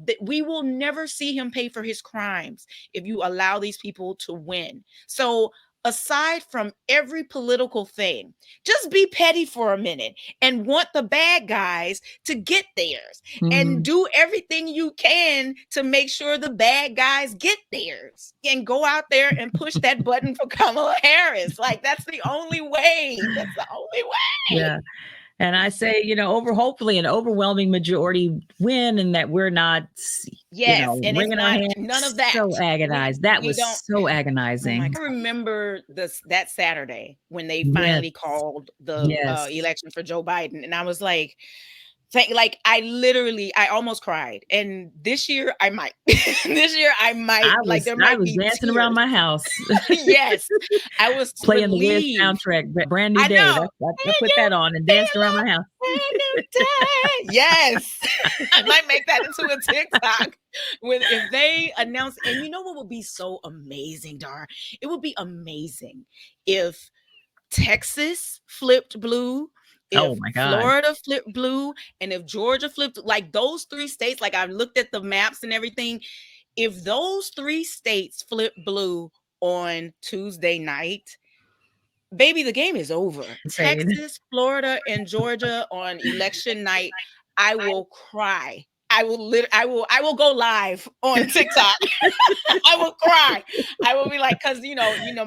Speaker 2: that we will never see him pay for his crimes if you allow these people to win. So aside from every political thing, just be petty for a minute and want the bad guys to get theirs and do everything you can to make sure the bad guys get theirs, and go out there and push that button for Kamala Harris. Like, that's the only way. That's the only way.
Speaker 1: Yeah. And I say, hopefully an overwhelming majority win, and that we're not,
Speaker 2: and
Speaker 1: wringing our hands.
Speaker 2: None of that.
Speaker 1: So agonized. That was so agonizing.
Speaker 2: I remember that Saturday when they finally called the election for Joe Biden, and I was like, Like I almost cried. And this year I might. This year I might. There
Speaker 1: I
Speaker 2: might
Speaker 1: was
Speaker 2: be
Speaker 1: dancing
Speaker 2: tears.
Speaker 1: around my house.
Speaker 2: Yes, I was
Speaker 1: Playing the Wiz
Speaker 2: relieved.
Speaker 1: soundtrack, Brand New
Speaker 2: I
Speaker 1: Day.
Speaker 2: know.
Speaker 1: I put that on and danced around my house.
Speaker 2: Brand new day. Yes, I might make that into a TikTok. If they announce, and you know what would be so amazing, Dar? It would be amazing if Texas flipped blue,
Speaker 1: Oh
Speaker 2: if
Speaker 1: my God.
Speaker 2: Florida flipped blue, and if Georgia flipped, like those 3 states, like I've looked at the maps and everything. If those 3 states flip blue on Tuesday night, baby, the game is over.
Speaker 1: Insane.
Speaker 2: Texas, Florida, and Georgia on election night, I will cry. I will go live on TikTok. I will cry. I will be like, because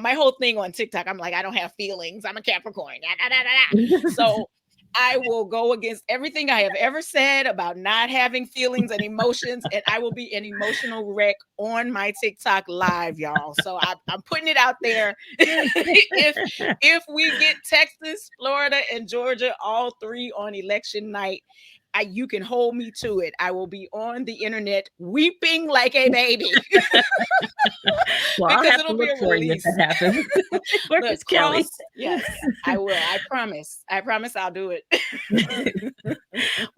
Speaker 2: my whole thing on TikTok, I'm like, I don't have feelings. I'm a Capricorn. So I will go against everything I have ever said about not having feelings and emotions, and I will be an emotional wreck on my TikTok live, y'all. So I'm putting it out there. If we get Texas, Florida, and Georgia, all 3 on election night, you can hold me to it. I will be on the internet weeping like a baby.
Speaker 1: Well, I'll have to look for you if that happens. Where's Kellee?
Speaker 2: Yes, I will. I promise. I promise I'll do it.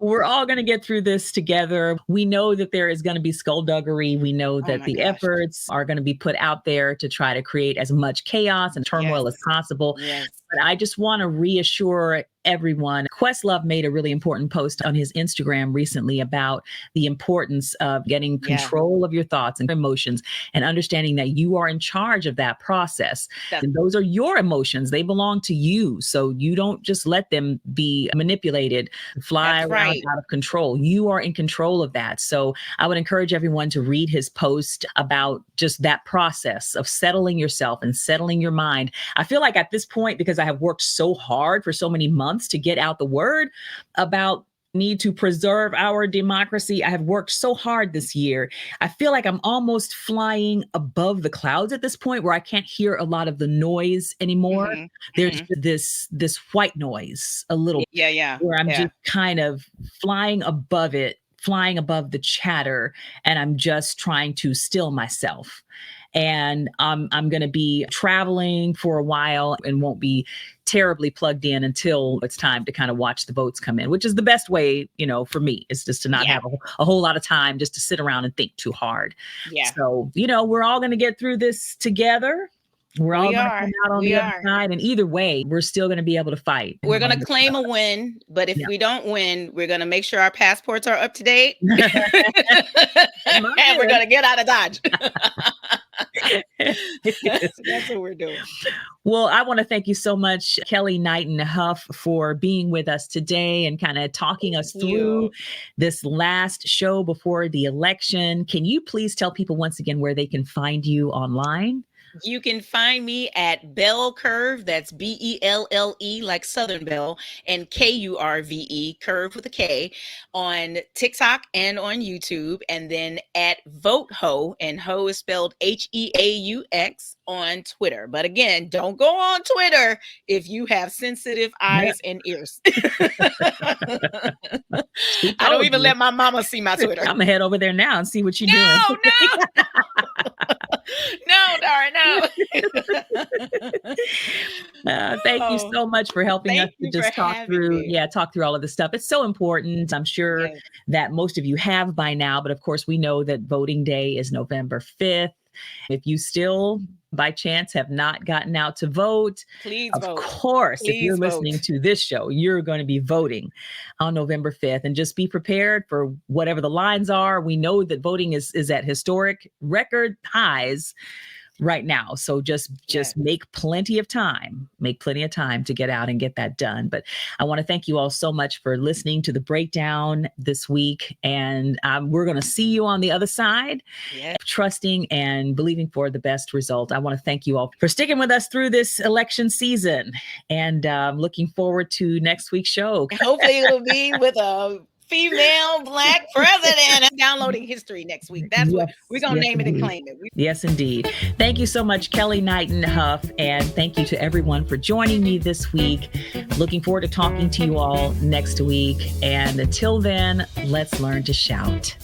Speaker 1: We're all going to get through this together. We know that there is going to be skullduggery. We know that the efforts are going to be put out there to try to create as much chaos and turmoil as possible.
Speaker 2: Yes.
Speaker 1: But I just want to reassure everyone. Questlove made a really important post on his Instagram recently about the importance of getting control of your thoughts and emotions and understanding that you are in charge of that process. And those are your emotions. They belong to you. So you don't just let them be manipulated, fly around out of control. You are in control of that. So I would encourage everyone to read his post about just that process of settling yourself and settling your mind. I feel like at this point, because I have worked so hard for so many months to get out the word about need to preserve our democracy. I have worked so hard this year. I feel like I'm almost flying above the clouds at this point where I can't hear a lot of the noise anymore. Mm-hmm. There's this white noise a little where I'm just kind of flying above it, flying above the chatter, and I'm just trying to still myself. And I'm going to be traveling for a while and won't be terribly plugged in until it's time to kind of watch the votes come in, which is the best way, for me, is just to not have a whole lot of time just to sit around and think too hard. Yeah. So, we're all going to get through this together. We're all going to come out on the other side. And either way, we're still going to be able to fight.
Speaker 2: We're going to claim a win. But if we don't win, we're going to make sure our passports are up to date. And we're going to get out of Dodge. That's what we're doing.
Speaker 1: Well, I want to thank you so much, Kelle Knighten Hough, for being with us today and kind of talking us through this last show before the election. Can you please tell people once again where they can find you online?
Speaker 2: You can find me at Belle Curve. That's BELLE, like Southern Belle, and KURVE, Curve with a K, on TikTok and on YouTube. And then at Vote Ho, and Ho is spelled HEAUX, on Twitter. But again, don't go on Twitter if you have sensitive eyes and ears. I don't even let my mama see my Twitter.
Speaker 1: I'm gonna head over there now and see what you're doing.
Speaker 2: No, darn, no.
Speaker 1: Thank you so much for helping us to just talk through all of this stuff. It's so important. I'm sure that most of you have by now, but of course we know that voting day is November 5th. If you still, by chance, have not gotten out to vote,
Speaker 2: please
Speaker 1: of
Speaker 2: vote.
Speaker 1: Of course,
Speaker 2: please
Speaker 1: if you're
Speaker 2: vote.
Speaker 1: Listening to this show, you're going to be voting on November 5th. And just be prepared for whatever the lines are. We know that voting is at historic record highs right now. So just make plenty of time to get out and get that done. But I want to thank you all so much for listening to the breakdown this week. And we're going to see you on the other side, trusting and believing for the best result. I want to thank you all for sticking with us through this election season, and looking forward to next week's show.
Speaker 2: Hopefully it'll be with a female Black president. I'm downloading history next week. That's what we're going to name it and claim it.
Speaker 1: Yes, indeed. Thank you so much, Kelle Knighten Hough. And thank you to everyone for joining me this week. Looking forward to talking to you all next week. And until then, let's learn to shout.